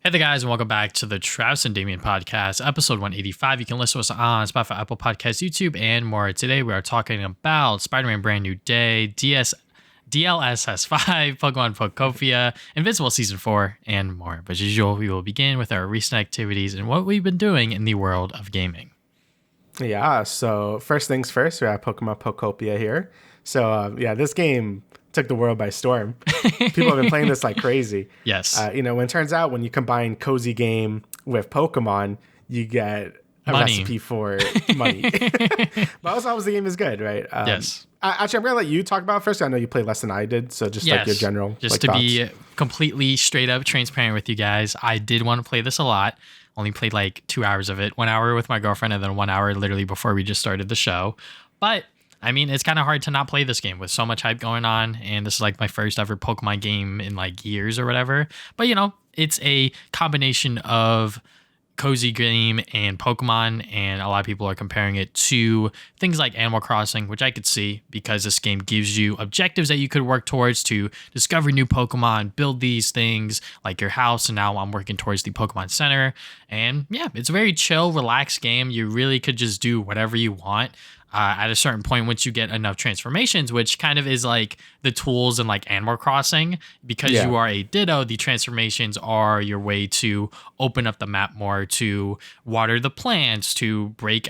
Hey there, guys, and welcome back to the Travis and Damian podcast, episode 185. You can listen to us on Spotify, Apple Podcasts, YouTube, and more. Today, we are talking about Spider-Man Brand New Day, DLSS 5, Pokemon Pokopia, Invincible Season 4, and more. But as usual, we will begin with our recent activities and what we've been doing in the world of gaming. Yeah, so first things first, we have Pokemon Pokopia here. So, this game took the world by storm. People have been playing this like crazy. Yes. When it turns out when you combine cozy game with Pokemon, you get a recipe for money. But also, obviously, the game is good, right? Yes. Actually, I'm going to let you talk about it first. I know you played less than I did, so just like your general Just to thoughts. be completely straight up transparent with you guys, I did want to play this a lot. Only played like 2 hours of it. 1 hour with my girlfriend and then 1 hour literally before we just started the show. But I mean, it's kind of hard to not play this game with so much hype going on. And this is like my first ever Pokemon game in like years or whatever. But, you know, it's a combination of cozy game and Pokemon. And a lot of people are comparing it to things like Animal Crossing, which I could see because this game gives you objectives that you could work towards to discover new Pokemon, build these things like your house. And now I'm working towards the Pokemon Center. And yeah, it's a very chill, relaxed game. You really could just do whatever you want. At a certain point, once you get enough transformations, which kind of is like the tools in like Animal Crossing, because you are a Ditto, the transformations are your way to open up the map more, to water the plants, to break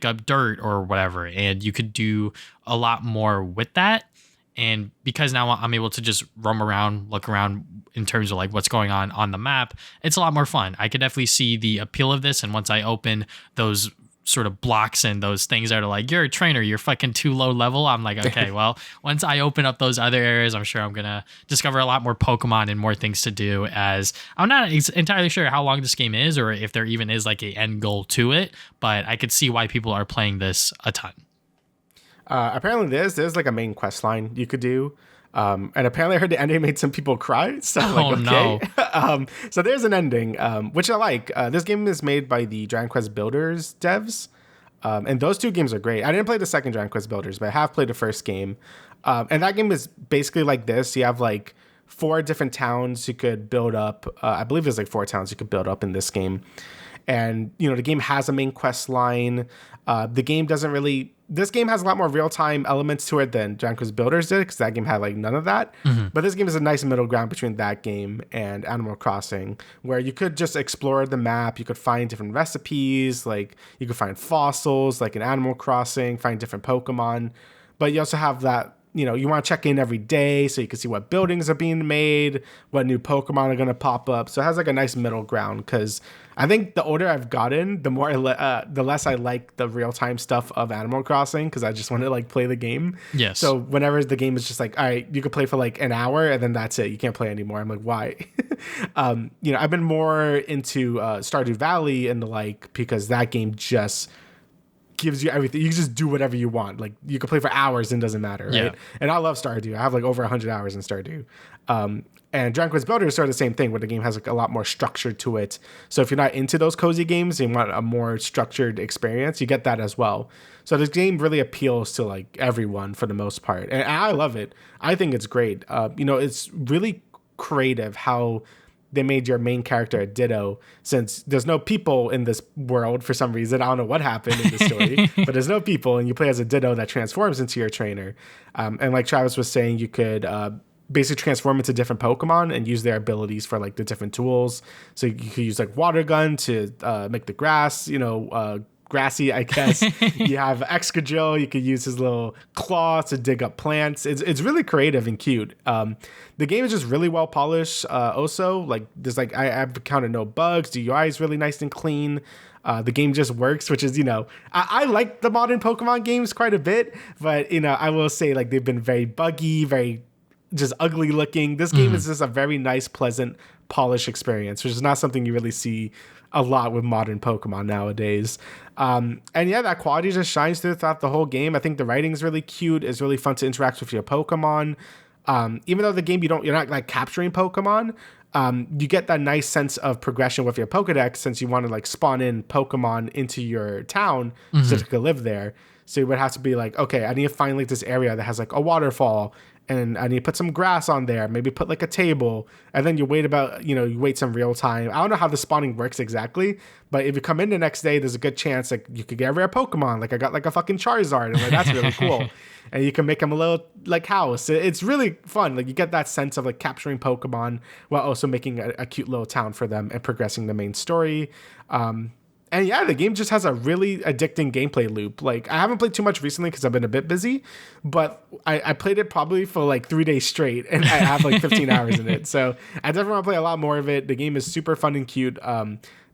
up dirt or whatever. And you could do a lot more with that. And because now I'm able to just roam around, look around in terms of like what's going on the map, it's a lot more fun. I could definitely see the appeal of this. And once I open those sort of blocks and those things that are like, you're a trainer, you're fucking too low level, I'm like, okay, well, once I open up those other areas, I'm sure I'm gonna discover a lot more Pokemon and more things to do, as I'm not entirely sure how long this game is or if there even is like a end goal to it, but I could see why people are playing this a ton. Apparently there's like a main quest line you could do. And apparently I heard the ending made some people cry. So No. So there's an ending, which I like. This game is made by the Dragon Quest Builders devs. And those two games are great. I didn't play the second Dragon Quest Builders, but I have played the first game. And that game is basically like this. You have like 4 different towns you could build up. I believe there's like 4 towns you could build up in this game. And, you know, the game has a main quest line. This game has a lot more real-time elements to it than Dragon Quest Builders did, because that game had like none of that. Mm-hmm. But this game is a nice middle ground between that game and Animal Crossing, where you could just explore the map. You could find different recipes, like you could find fossils, like in Animal Crossing, find different Pokemon. But you also have that, you know, you want to check in every day so you can see what buildings are being made, what new Pokemon are going to pop up. So it has like a nice middle ground, because I think the older I've gotten, the more the less I like the real-time stuff of Animal Crossing, because I just want to like play the game. Yes. So whenever the game is just like, all right, you could play for like an hour and then that's it. You can't play anymore. I'm like, why? I've been more into Stardew Valley and the like, because that game just gives you everything. You can just do whatever you want. Like you can play for hours and it doesn't matter, right? Yeah. And I love Stardew. I have like over 100 hours in Stardew. And Dragon Quest Builders are the same thing, where the game has like a lot more structure to it. So if you're not into those cozy games and you want a more structured experience, you get that as well. So this game really appeals to like everyone for the most part. And I love it. I think it's great. It's really creative how they made your main character a Ditto, since there's no people in this world for some reason. I don't know what happened in the story, but there's no people, and you play as a Ditto that transforms into your trainer. And like Travis was saying, you could basically transform into different Pokemon and use their abilities for like the different tools. So you could use like water gun to make the grass, grassy, I guess. You have Excadrill. You could use his little claw to dig up plants. It's really creative and cute. The game is just really well polished. Also, like there's like I've counted no bugs. The UI is really nice and clean. The game just works, which is, I like the modern Pokemon games quite a bit, but I will say like they've been very buggy, very just ugly looking. This game is just a very nice, pleasant, polished experience, which is not something you really see a lot with modern Pokemon nowadays. That quality just shines throughout the whole game. I think the writing is really cute. It's really fun to interact with your Pokemon. Even though the game you're not like capturing Pokemon, you get that nice sense of progression with your Pokedex, since you want to like spawn in Pokemon into your town so they could live there. So you would have to be like, okay, I need to find like this area that has like a waterfall and you put some grass on there, maybe put like a table, and then you wait you wait some real time. I don't know how the spawning works exactly, but if you come in the next day, there's a good chance like you could get a rare Pokemon. Like I got like a fucking Charizard, and like that's really cool. And you can make them a little like house. It's really fun. Like you get that sense of like capturing Pokemon while also making a cute little town for them and progressing the main story. And yeah, the game just has a really addicting gameplay loop. Like I haven't played too much recently because I've been a bit busy, but I played it probably for like 3 days straight, and I have like 15 hours in it. So I definitely want to play a lot more of it. The game is super fun and cute.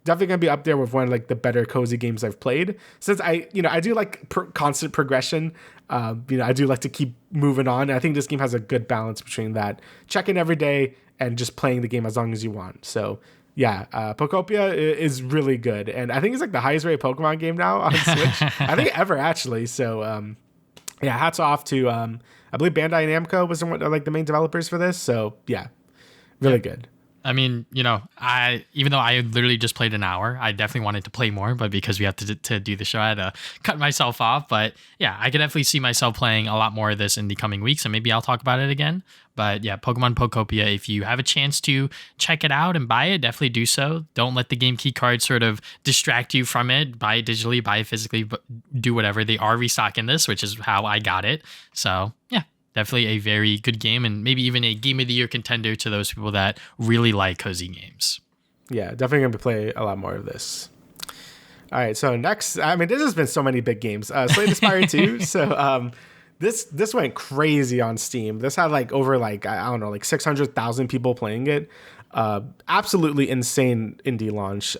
Definitely gonna be up there with one of like the better cozy games I've played. Since I do like constant progression. I do like to keep moving on. I think this game has a good balance between that, check in every day and just playing the game as long as you want. So yeah, Pokopia is really good, and I think it's like the highest rated Pokemon game now on Switch. I think ever actually. So yeah, hats off to I believe Bandai Namco was like the main developers for this. So yeah, really good. I mean, even though I literally just played an hour, I definitely wanted to play more, but because we have to do the show, I had to cut myself off. But yeah, I could definitely see myself playing a lot more of this in the coming weeks, and maybe I'll talk about it again. But yeah, Pokemon Pokopia, if you have a chance to check it out and buy it, definitely do so. Don't let the game key card sort of distract you from it. Buy it digitally, buy it physically, but do whatever. They are restocking this, which is how I got it. So yeah. Definitely a very good game, and maybe even a Game of the Year contender to those people that really like cozy games. Yeah, definitely going to play a lot more of this. All right, so next, I mean, this has been so many big games. Slay the Spire 2. So this went crazy on Steam. This had like over like, I don't know, like 600,000 people playing it. Absolutely insane indie launch.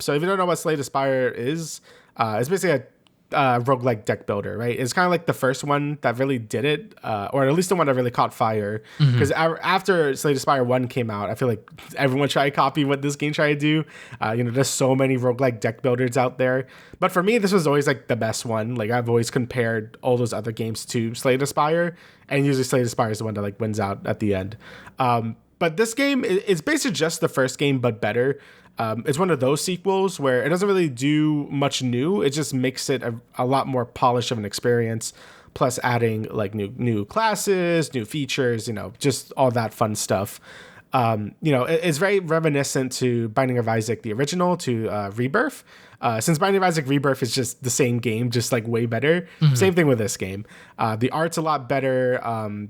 So if you don't know what Slay the Spire is, it's basically a roguelike deck builder, right? It's kind of like the first one that really did it, or at least the one that really caught fire. Because after Slay the Spire 1 came out, I feel like everyone tried to copy what this game tried to do. There's so many roguelike deck builders out there. But for me, this was always like the best one. Like I've always compared all those other games to Slay the Spire, and usually Slay the Spire is the one that like wins out at the end. But this game is basically just the first game, but better. It's one of those sequels where it doesn't really do much new. It just makes it a lot more polished of an experience, plus adding like new classes, new features, just all that fun stuff. It's very reminiscent to Binding of Isaac, the original, to Rebirth. Since Binding of Isaac Rebirth is just the same game, just like way better. Same thing with this game. The art's a lot better.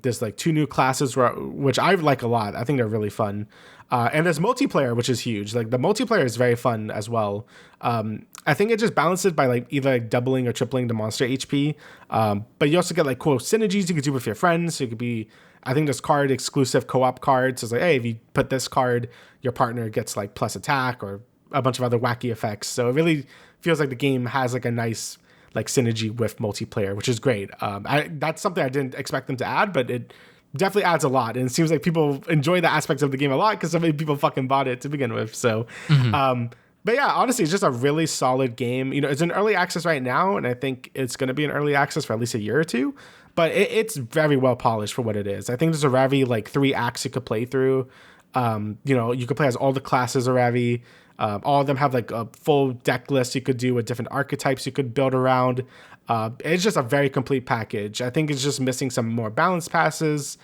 There's like 2 new classes which I like a lot. I think they're really fun. And there's multiplayer, which is huge. Like the multiplayer is very fun as well. I think it just balances by like either like doubling or tripling the monster HP. But you also get like cool synergies you could do with your friends. So it could be, I think there's card exclusive co-op cards. So it's like, hey, if you put this card, your partner gets like plus attack or a bunch of other wacky effects. So it really feels like the game has like a nice like synergy with multiplayer, which is great. That's something I didn't expect them to add, but it definitely adds a lot. And it seems like people enjoy the aspects of the game a lot because so many people fucking bought it to begin with. So, but yeah, honestly, it's just a really solid game. It's in early access right now, and I think it's going to be in early access for at least a year or two. But it's very well polished for what it is. I think there's a Ravi like 3 acts you could play through. You could play as all the classes of Ravi. All of them have like a full deck list you could do with different archetypes you could build around. It's just a very complete package. I think it's just missing some more balance passes.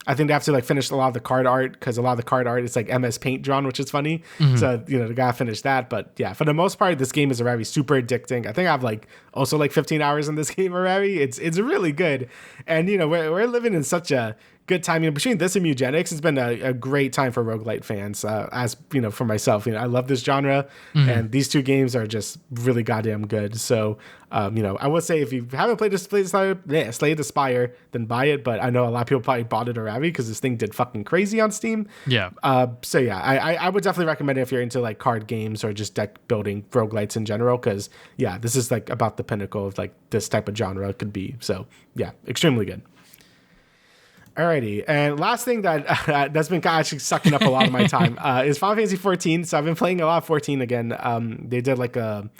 I think they have to like finish a lot of the card art because a lot of the card art is like MS Paint drawn, which is funny. So, they gotta finish that. But yeah, for the most part, this game is already super addicting. I think I have like also like 15 hours in this game already. It's really good. And, we're living in such a good time. Between this and Mugenics, it's been a great time for roguelite fans. As for myself, I love this genre, and these 2 games are just really goddamn good. So, I would say if you haven't played Slay the Spire, then buy it. But I know a lot of people probably bought it already because this thing did fucking crazy on Steam. Yeah. So yeah, I would definitely recommend it if you're into like card games or just deck building roguelites in general. Because yeah, this is like about the pinnacle of like this type of genre could be. So yeah, extremely good. Alrighty, and last thing that's been actually sucking up a lot of my time is Final Fantasy 14. So I've been playing a lot of 14 again. They did like a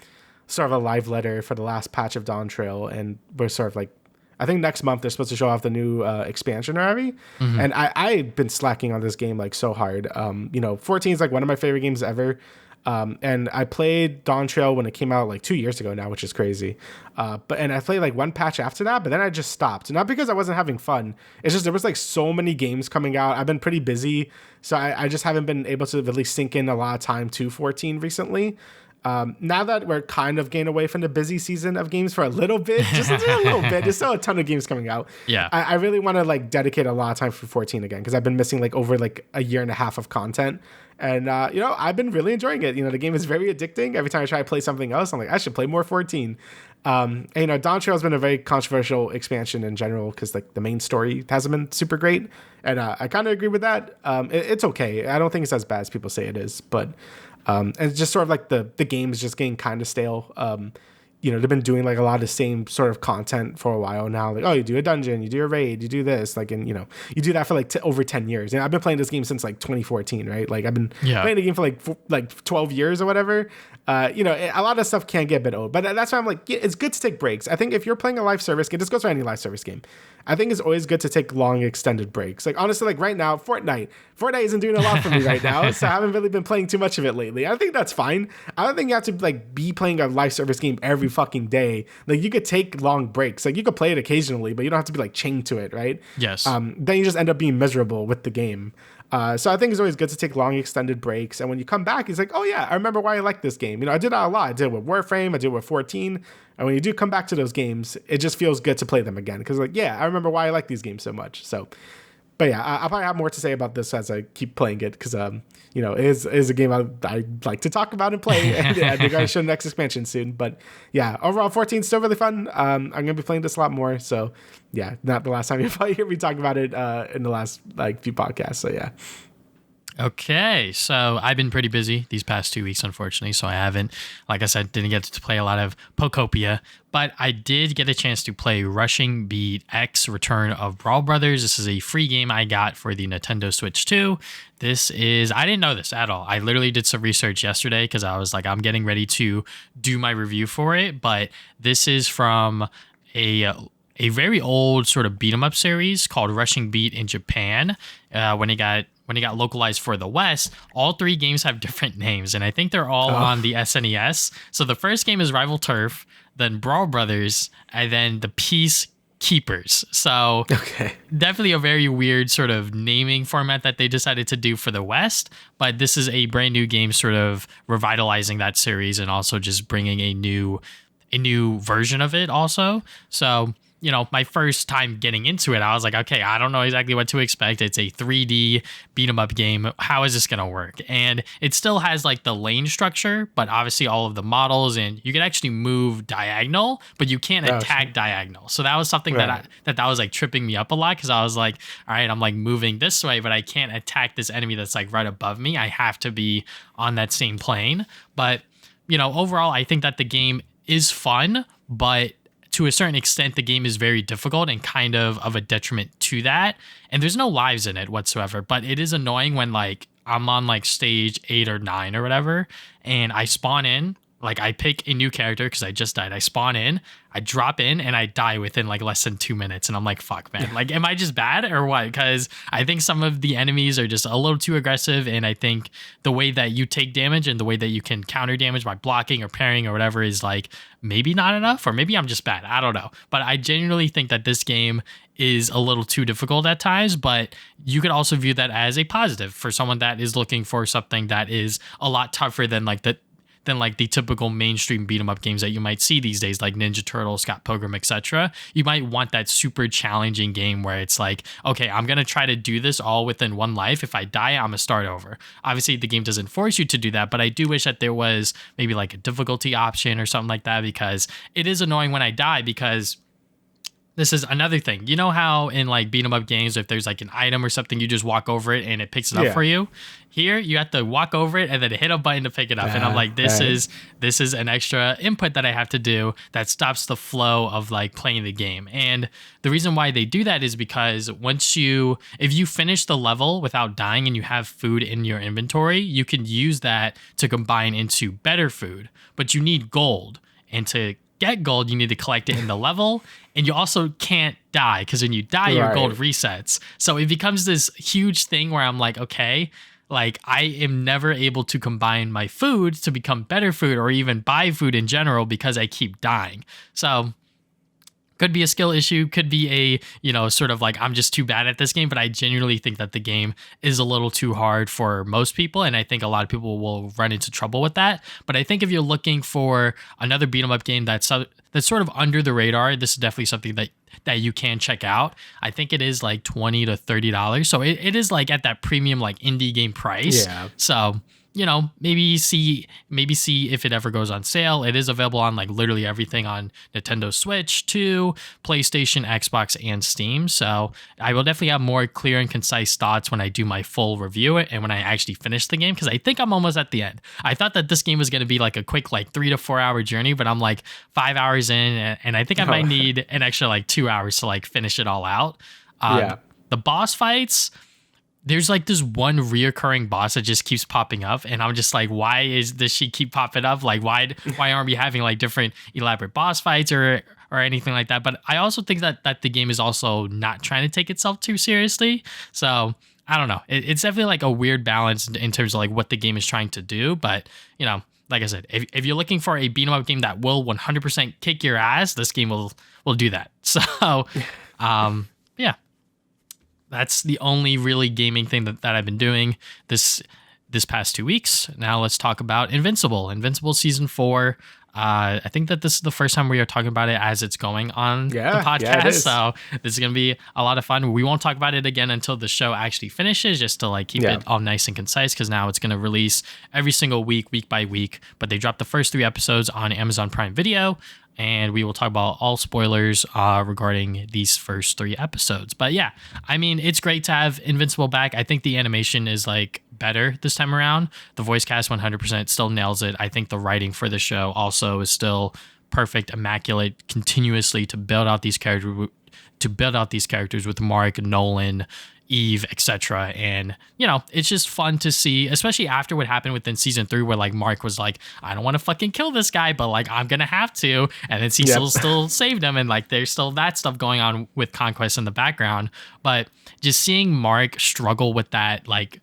sort of a live letter for the last patch of Dawn Trail, and we're sort of like I think next month they're supposed to show off the new expansion already. And I've been slacking on this game like so hard. 14 is like one of my favorite games ever. And I played Dawn Trail when it came out like 2 years ago now, which is crazy. And I played like one patch after that, but then I just stopped. Not because I wasn't having fun. It's just there was like so many games coming out. I've been pretty busy, so I just haven't been able to really sink in a lot of time to 14 recently. Now that we're kind of getting away from the busy season of games for a little bit, just a little bit, there's still a ton of games coming out. Yeah. I really want to like dedicate a lot of time for 14 again, because I've been missing like over like a year and a half of content. And, I've been really enjoying it. The game is very addicting. Every time I try to play something else, I'm like, I should play more 14. Dawn Trail has been a very controversial expansion in general, because like the main story hasn't been super great. And I kind of agree with that. It's okay. I don't think it's as bad as people say it is, but and it's just sort of like the game is just getting kind of stale. They've been doing like a lot of the same sort of content for a while now. Like, oh, you do a dungeon, you do a raid, you do this, like, and you do that for like over 10 years. And I've been playing this game since like 2014, right? Like I've been playing the game for like 12 years or whatever. A lot of stuff can get a bit old, but that's why I'm like, it's good to take breaks. I think if you're playing a live service game, this goes for any live service game, I think it's always good to take long extended breaks. Like honestly, like right now, Fortnite isn't doing a lot for me right now, so I haven't really been playing too much of it lately. I think that's fine. I don't think you have to like be playing a live service game every fucking day. Like you could take long breaks. Like you could play it occasionally, but you don't have to be like chained to it, right? Yes. Then you just end up being miserable with the game. So I think it's always good to take long extended breaks. And when you come back, it's like, oh yeah, I remember why I like this game. I did that a lot. I did it with Warframe. I did it with 14. And when you do come back to those games, it just feels good to play them again. Because like, yeah, I remember why I like these games so much. So, but yeah, I'll probably have more to say about this as I keep playing it. Because, it is a game I like to talk about and play. And yeah, they're going to show the next expansion soon. But yeah, overall 14 is still really fun. I'm going to be playing this a lot more. So yeah, not the last time you'll probably hear me talk about it in the last like few podcasts. So yeah. Okay, so I've been pretty busy these past 2 weeks, unfortunately, so I haven't, like I said, didn't get to play a lot of Pokopia, but I did get a chance to play Rushing Beat X Return of Brawl Brothers. This is a free game I got for the Nintendo Switch 2. I didn't know this at all. I literally did some research yesterday because I was like, I'm getting ready to do my review for it, but this is from a very old sort of beat 'em up series called Rushing Beat in Japan. When it got localized for the West, all three games have different names, and I think they're all on the SNES. So the first game is Rival Turf, then Brawl Brothers, and then the Peacekeepers. So definitely a very weird sort of naming format that they decided to do for the West, but this is a brand new game sort of revitalizing that series and also just bringing a new version of it also. So my first time getting into it, I was like, okay, I don't know exactly what to expect. It's a 3D beat 'em up game. How is this going to work? And it still has like the lane structure, but obviously all of the models, and you can actually move diagonal, but you can't attack diagonal. So that was something that was like tripping me up a lot, because I was like, all right, I'm like moving this way, but I can't attack this enemy that's like right above me. I have to be on that same plane. But, overall, I think that the game is fun, but to a certain extent, the game is very difficult and kind of a detriment to that. And there's no lives in it whatsoever, but it is annoying when like I'm on like stage 8 or 9 or whatever, and I spawn in, like I pick a new character because I just died. I spawn in, I drop in, and I die within like less than 2 minutes. And I'm like, fuck, man. Like, am I just bad or what? Because I think some of the enemies are just a little too aggressive. And I think the way that you take damage and the way that you can counter damage by blocking or parrying or whatever is like maybe not enough, or maybe I'm just bad. I don't know. But I genuinely think that this game is a little too difficult at times, but you could also view that as a positive for someone that is looking for something that is a lot tougher than the typical mainstream beat 'em up games that you might see these days, like Ninja Turtles, Scott Pilgrim, etc. You might want that super challenging game where it's like, okay, I'm going to try to do this all within one life. If I die, I'm going to start over. Obviously, the game doesn't force you to do that, but I do wish that there was maybe like a difficulty option or something like that, because it is annoying when I die, because this is another thing. You know how in like beat 'em up games, if there's like an item or something, you just walk over it and it picks it up for you? Here, you have to walk over it and then hit a button to pick it up. And I'm like, this is an extra input that I have to do that stops the flow of like playing the game. And the reason why they do that is because if you finish the level without dying and you have food in your inventory, you can use that to combine into better food, but you need gold. And to get gold, you need to collect it in the level, and you also can't die because when you die, your gold resets. So it becomes this huge thing where I'm like, okay, like I am never able to combine my food to become better food or even buy food in general because I keep dying. So could be a skill issue, could be a, sort of like I'm just too bad at this game, but I genuinely think that the game is a little too hard for most people, and I think a lot of people will run into trouble with that. But I think if you're looking for another beat 'em up game that's sort of under the radar, this is definitely something that you can check out. I think it is like $20 to $30, so it is like at that premium like indie game price. Yeah. So maybe see if it ever goes on sale. It is available on like literally everything on Nintendo Switch 2, PlayStation, Xbox, and Steam. So I will definitely have more clear and concise thoughts when I do my full review and when I actually finish the game, because I think I'm almost at the end. I thought that this game was going to be like a quick like 3 to 4 hour journey, but I'm like 5 hours in, and I think I might need an extra like 2 hours to like finish it all out. The boss fights, there's like this one reoccurring boss that just keeps popping up, and I'm just like, why does she keep popping up? Like, why aren't we having like different elaborate boss fights or anything like that? But I also think that the game is also not trying to take itself too seriously. So I don't know. It's definitely like a weird balance in terms of like what the game is trying to do. But like I said, if you're looking for a beat 'em up game that will 100% kick your ass, this game will do that. So, yeah. That's the only really gaming thing that I've been doing this past 2 weeks. Now let's talk about Invincible. Invincible Season 4. I think that this is the first time we are talking about it as it's going on the podcast. Yeah, so this is going to be a lot of fun. We won't talk about it again until the show actually finishes, just to like keep it all nice and concise, because now it's going to release every single week by week. But they dropped the first 3 episodes on Amazon Prime Video, and we will talk about all spoilers regarding these first 3 episodes. But yeah, I mean, it's great to have Invincible back. I think the animation is like better this time around. The voice cast 100% still nails it. I think the writing for the show also is still perfect, immaculate, continuously to build out these characters with Mark, Nolan, Eve, etc. And it's just fun to see, especially after what happened within season 3, where like Mark was like, I don't want to fucking kill this guy, but like I'm gonna have to, and then Cecil still saved him, and like there's still that stuff going on with Conquest in the background. But just seeing Mark struggle with that, like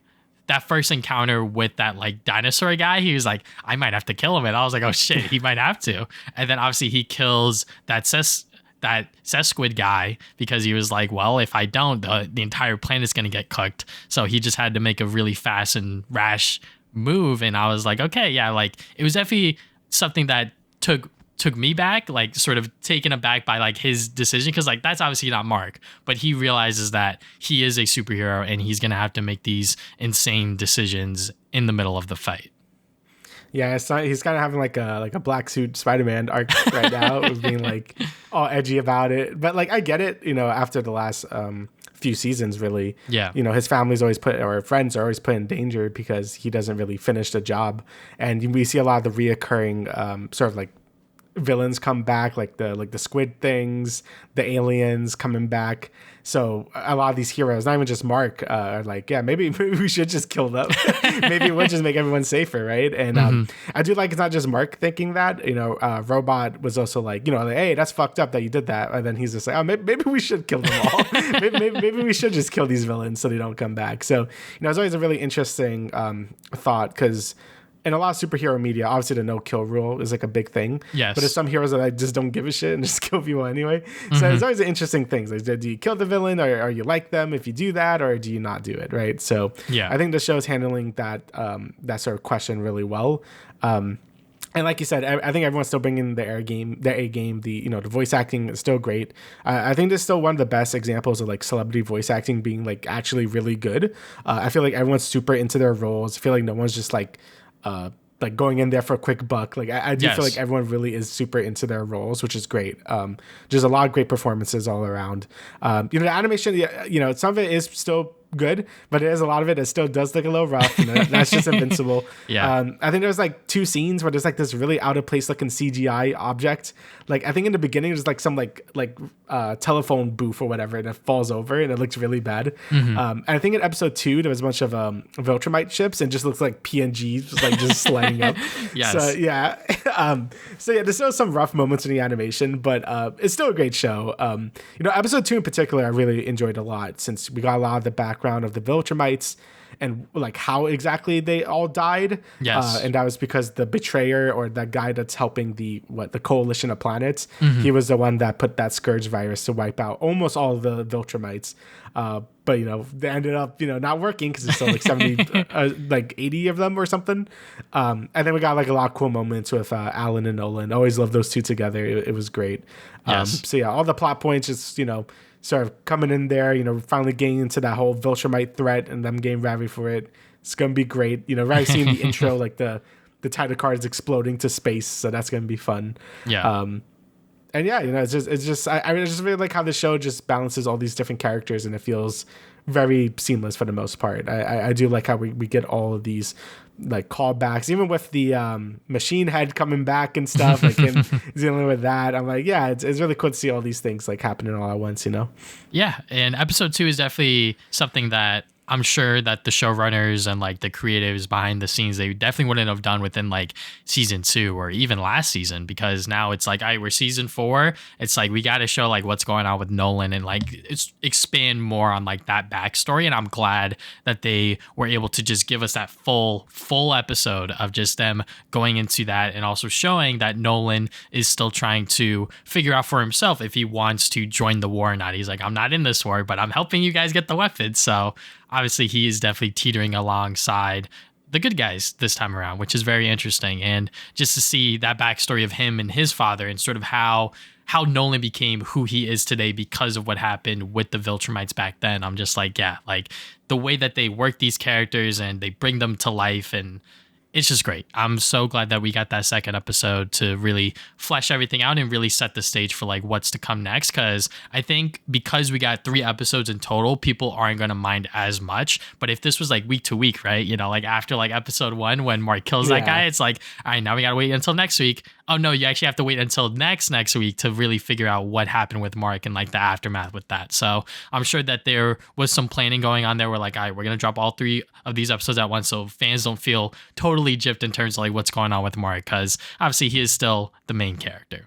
that first encounter with that like dinosaur guy, he was like, I might have to kill him, and I was like, oh shit, he might have to. And then obviously he kills that Sesquid guy because he was like, well, if I don't, the entire planet's going to get cooked. So he just had to make a really fast and rash move. And I was like, okay, yeah, like it was definitely something that took me back, like sort of taken aback by like his decision. Cause like that's obviously not Mark, but he realizes that he is a superhero and he's going to have to make these insane decisions in the middle of the fight. Yeah, he's kind of having like a black suit Spider-Man arc right now, of being like all edgy about it. But like I get it, after the last few seasons, really. Yeah. His family's always or friends are always put in danger because he doesn't really finish the job, and we see a lot of the reoccurring sort of like villains come back, like the squid things, the aliens coming back. So a lot of these heroes, not even just Mark, are like, yeah, maybe we should just kill them. Maybe it would just make everyone safer, right? And I do like it's not just Mark thinking that. Robot was also like, like, hey, that's fucked up that you did that. And then he's just like, oh, maybe we should kill them all. maybe we should just kill these villains so they don't come back. So it's always a really interesting thought, because in a lot of superhero media, obviously the no-kill rule is like a big thing. Yes. But there's some heroes that like just don't give a shit and just kill people anyway. So it's always an interesting thing. Like, do you kill the villain, or are you like them if you do that, or do you not do it, right? So I think the show's handling that sort of question really well. And like you said, I think everyone's still bringing the A game. The voice acting is still great. I think this is still one of the best examples of like celebrity voice acting being like actually really good. I feel like everyone's super into their roles. I feel like no one's just like going in there for a quick buck. Like I do feel like everyone really is super into their roles, which is great. There's a lot of great performances all around. The animation, some of it is still good, but there's a lot of it that still does look a little rough. That's just Invincible. I think there's like 2 scenes where there's like this really out of place looking CGI object. Like I think in the beginning there's like some like telephone booth or whatever, and it falls over and it looks really bad. And I think in episode 2 there was a bunch of Viltrumite ships and just looks like PNGs like just sliding up. So yeah, So yeah, there's still some rough moments in the animation, but it's still a great show. Episode 2 in particular, I really enjoyed a lot since we got a lot of the background of the Viltrumites and like how exactly they all died. Yes. And that was because the betrayer, or that guy that's helping the coalition of planets, Mm-hmm. he was the one that put that scourge virus to wipe out almost all of the Viltrumites. But they ended up not working because it's still like 70 like 80 of them or something. And then we got like a lot of cool moments with Alan and Nolan. Always loved those two together. It was great. Yes. So yeah, all the plot points just sort of coming in there, finally getting into that whole Viltrumite threat and them getting ready for it. It's gonna be great. Right, seeing the intro, like the title cards exploding to space, so that's gonna be fun. Yeah. And yeah, it's just I just really like how the show just balances all these different characters, and it feels very seamless for the most part. I do like how we get all of these like callbacks, even with the machine head coming back and stuff, like him dealing with that. I'm like, yeah, it's really cool to see all these things like happening all at once, Yeah, and episode 2 is definitely something that I'm sure that the showrunners and like the creatives behind the scenes, they definitely wouldn't have done within like season 2 or even last season, because now it's like, all right, we're season 4. It's like, we got to show like what's going on with Nolan and like expand more on like that backstory. And I'm glad that they were able to just give us that full episode of just them going into that, and also showing that Nolan is still trying to figure out for himself if he wants to join the war or not. He's like, I'm not in this war, but I'm helping you guys get the weapons. So obviously he is definitely teetering alongside the good guys this time around, which is very interesting. And just to see that backstory of him and his father, and sort of how Nolan became who he is today because of what happened with the Viltrumites back then. I'm just like, yeah, like the way that they work these characters and they bring them to life, and it's just great. I'm so glad that we got that second episode to really flesh everything out and really set the stage for like what's to come next. Because I think because we got 3 episodes in total, people aren't going to mind as much. But if this was like week to week, right? Like after like episode 1, when Mark kills that guy, it's like, all right, now we got to wait until next week. Oh no, you actually have to wait until next week to really figure out what happened with Mark and like the aftermath with that. So I'm sure that there was some planning going on there. We're like, all right, we're going to drop all 3 of these episodes at once, so fans don't feel totally gypped in terms of like what's going on with Mark, because obviously he is still the main character.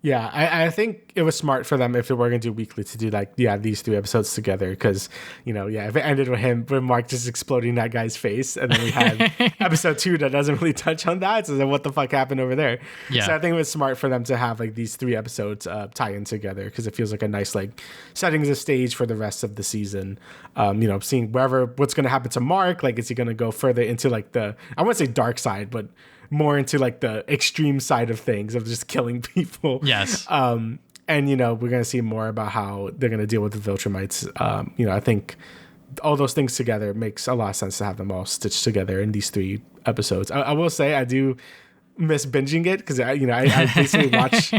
Yeah, I think it was smart for them, if they were going to do weekly, to do like, yeah, these 3 episodes together. Because, if it ended with Mark just exploding that guy's face, and then we had episode 2 that doesn't really touch on that. So then what the fuck happened over there? Yeah. So I think it was smart for them to have like these 3 episodes tie in together, because it feels like a nice like setting the stage for the rest of the season. Seeing what's going to happen to Mark. Like, is he going to go further into like I wouldn't say dark side, but more into like the extreme side of things, of just killing people. Yes. And we're gonna see more about how they're gonna deal with the Viltrumites. I think all those things together makes a lot of sense to have them all stitched together in these 3 episodes. I will say I do miss binging it, because I basically watch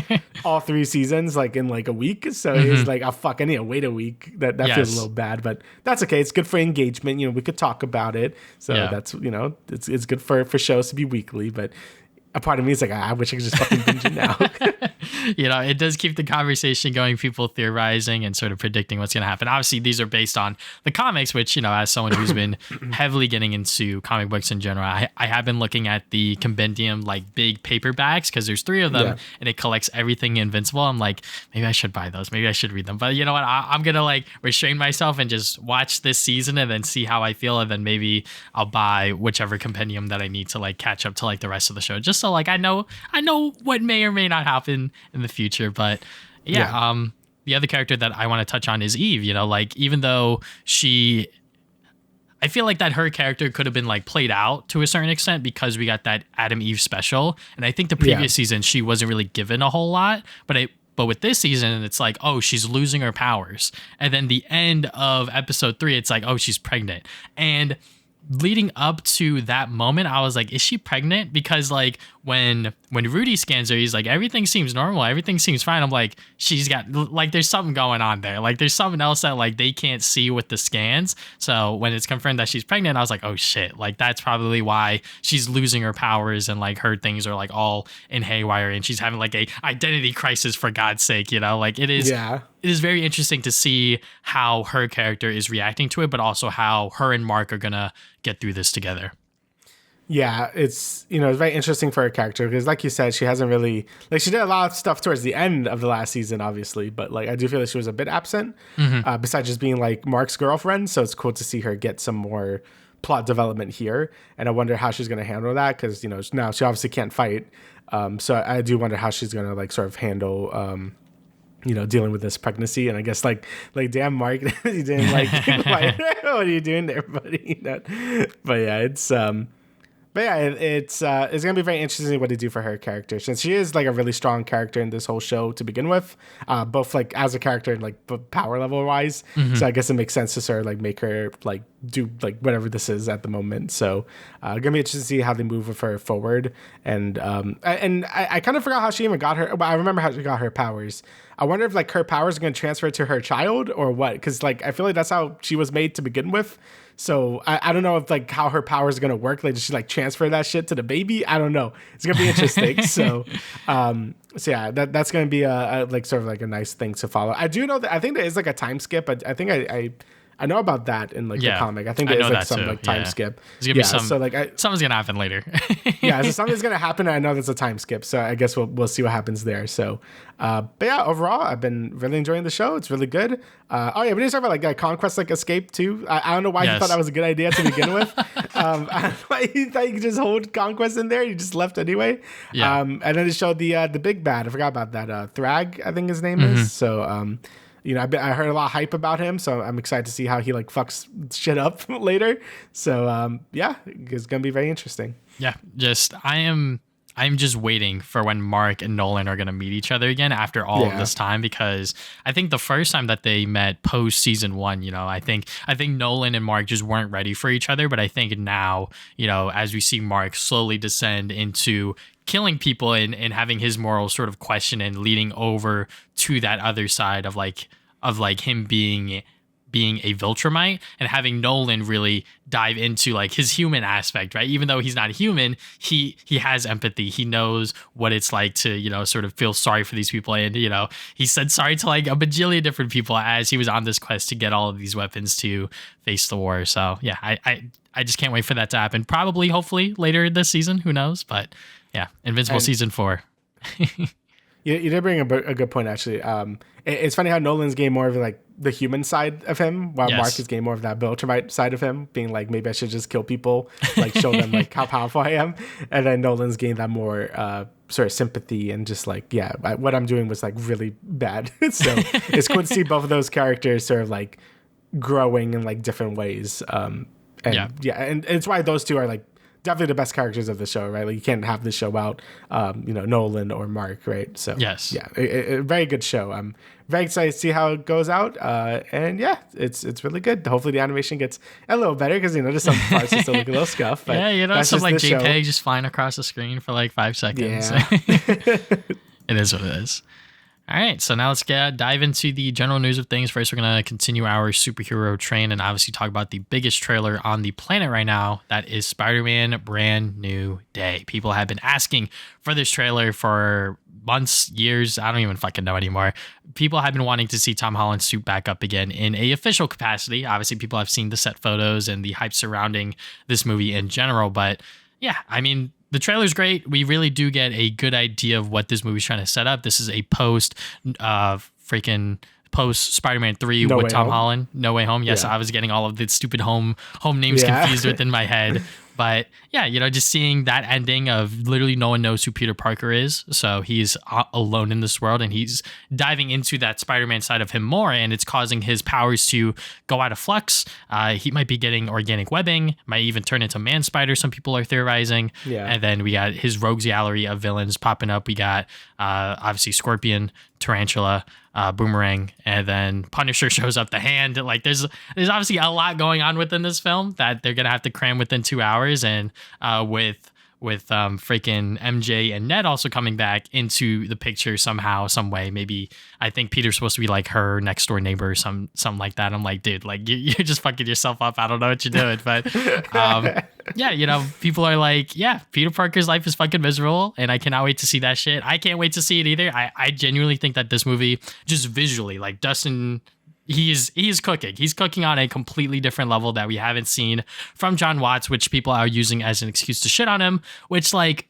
all 3 seasons like in like a week. So it's like, oh fuck, I need to wait a week. That feels a little bad, but that's okay. It's good for engagement. We could talk about it. So that's it's good for shows to be weekly. But a part of me is like, I wish I could just fucking binge it now. It does keep the conversation going, people theorizing and sort of predicting what's going to happen. Obviously, these are based on the comics, which, as someone who's been heavily getting into comic books in general, I have been looking at the compendium, like big paperbacks, because there's 3 of them and it collects everything Invincible. I'm like, maybe I should buy those. Maybe I should read them. But you know what? I'm going to like restrain myself and just watch this season and then see how I feel. And then maybe I'll buy whichever compendium that I need to like catch up to like the rest of the show. Just so like I know what may or may not happen in the future. But the other character that I want to touch on is Eve. Like, even though I feel like that her character could have been like played out to a certain extent, because we got that Adam Eve special, and I think the previous season she wasn't really given a whole lot, but with this season, it's like, oh, she's losing her powers. And then the end of episode 3, it's like, oh, she's pregnant. And leading up to that moment, I was like, is she pregnant? Because like when Rudy scans her, he's like, everything seems normal, everything seems fine. I'm like, she's got like, there's something going on there. Like there's something else that like they can't see with the scans. So when it's confirmed that she's pregnant, I was like, oh shit, like that's probably why she's losing her powers, and like her things are like all in haywire, and she's having like a identity crisis, for God's sake. Like it is. Yeah. It is very interesting to see how her character is reacting to it, but also how her and Mark are gonna get through this together. Yeah, it's it's very interesting for her character because, like you said, she hasn't really like she did a lot of stuff towards the end of the last season, obviously, but like I do feel like she was a bit absent, besides just being like Mark's girlfriend. So it's cool to see her get some more plot development here, and I wonder how she's going to handle that because now she obviously can't fight. So I do wonder how she's going to like sort of handle dealing with this pregnancy. And I guess like damn, Mark, you didn't like what are you doing there, buddy? But yeah, it's gonna be very interesting what to do for her character since she is like a really strong character in this whole show to begin with, both like as a character and like power level wise. So I guess it makes sense to sort of like make her like do like whatever this is at the moment. So gonna be interesting to see how they move with her forward. And I kind of forgot how she even got her. Well, I remember how she got her powers. I wonder if like her powers are gonna transfer to her child or what? Because like I feel like that's how she was made to begin with. So I don't know if like how her powers are gonna work. Like, does she like transfer that shit to the baby? I don't know. It's gonna be interesting. So yeah, that's gonna be a like sort of like a nice thing to follow. I do know that I think there is like a time skip. I think I know about that in like the comic. I think there is like some like time skip. There's gonna be some. So like something's gonna happen later. So something's gonna happen. And I know there's a time skip. So I guess we'll see what happens there. So, but yeah, overall, I've been really enjoying the show. It's really good. Oh yeah, we need to talk about like Conquest like Escape too. I don't know why you thought that was a good idea to begin with. I thought you could just hold Conquest in there. You just left anyway. Yeah. And then it showed the big bad. I forgot about that. Thrag, I think his name is. So I heard a lot of hype about him, so I'm excited to see how he like fucks shit up later. So yeah, it's gonna be very interesting. Yeah, I'm just waiting for when Mark and Nolan are gonna meet each other again after all of this time, because I think the first time that they met post season 1, I think Nolan and Mark just weren't ready for each other. But I think now, as we see Mark slowly descend into killing people and having his morals sort of questioned and leading over to that other side of him being a Viltrumite, and having Nolan really dive into like his human aspect, right? Even though he's not human, he has empathy. He knows what it's like to, sort of feel sorry for these people. And, he said sorry to like a bajillion different people as he was on this quest to get all of these weapons to face the war. So yeah, I just can't wait for that to happen. Probably, hopefully later this season, who knows? But yeah, Invincible season 4. You did bring a good point, actually. It's funny how Nolan's getting more of like the human side of him, while Mark is getting more of that Viltrumite side of him, being like, maybe I should just kill people, like show them like how powerful I am. And then Nolan's getting that more sort of sympathy and just like, what I'm doing was like really bad. So it's cool to see both of those characters sort of like growing in like different ways. And it's why those two are like definitely the best characters of the show, right? Like you can't have this show without, Nolan or Mark, right? So yes, a very good show. I'm very excited to see how it goes out, and yeah, it's really good. Hopefully the animation gets a little better because there's some parts that still look a little scuffed. But some like JPEG just flying across the screen for like 5 seconds. Yeah. It is what it is. All right, so now let's dive into the general news of things. First, we're going to continue our superhero train and obviously talk about the biggest trailer on the planet right now. That is Spider-Man Brand New Day. People have been asking for this trailer for months, years. I don't even fucking know anymore. People have been wanting to see Tom Holland's suit back up again in a official capacity. Obviously, people have seen the set photos and the hype surrounding this movie in general. But yeah, I mean, the trailer's great. We really do get a good idea of what this movie's trying to set up. This is a post Spider-Man 3 with Tom Holland. No Way Home. Yes, I was getting all of the stupid home names confused within my head. But yeah, just seeing that ending of literally no one knows who Peter Parker is. So he's alone in this world and he's diving into that Spider-Man side of him more, and it's causing his powers to go out of flux. He might be getting organic webbing, might even turn into Man Spider, some people are theorizing. Yeah. And then we got his rogues gallery of villains popping up. We got obviously Scorpion, Tarantula, Boomerang, and then Punisher shows up. The Hand. Like there's obviously a lot going on within this film that they're gonna have to cram within 2 hours, and with freaking MJ and Ned also coming back into the picture somehow, some way. Maybe I think Peter's supposed to be like her next door neighbor or something like that. I'm like, dude, like you're just fucking yourself up. I don't know what you're doing, but people are like, yeah, Peter Parker's life is fucking miserable, and I cannot wait to see that shit. I can't wait to see it either. I genuinely think that this movie, just visually, like Dustin He's cooking. He's cooking on a completely different level that we haven't seen from John Watts, which people are using as an excuse to shit on him, which like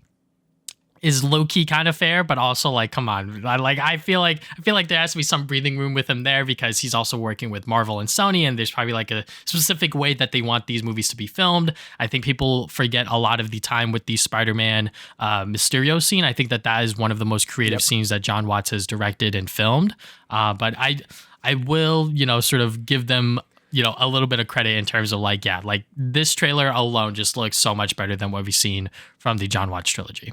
is low key kind of fair, but also like, come on. I feel like there has to be some breathing room with him there because he's also working with Marvel and Sony, and there's probably like a specific way that they want these movies to be filmed. I think people forget a lot of the time with the Spider-Man Mysterio scene. I think that is one of the most creative scenes that John Watts has directed and filmed. But I will, sort of give them, a little bit of credit in terms of like this trailer alone just looks so much better than what we've seen from the John Watts trilogy.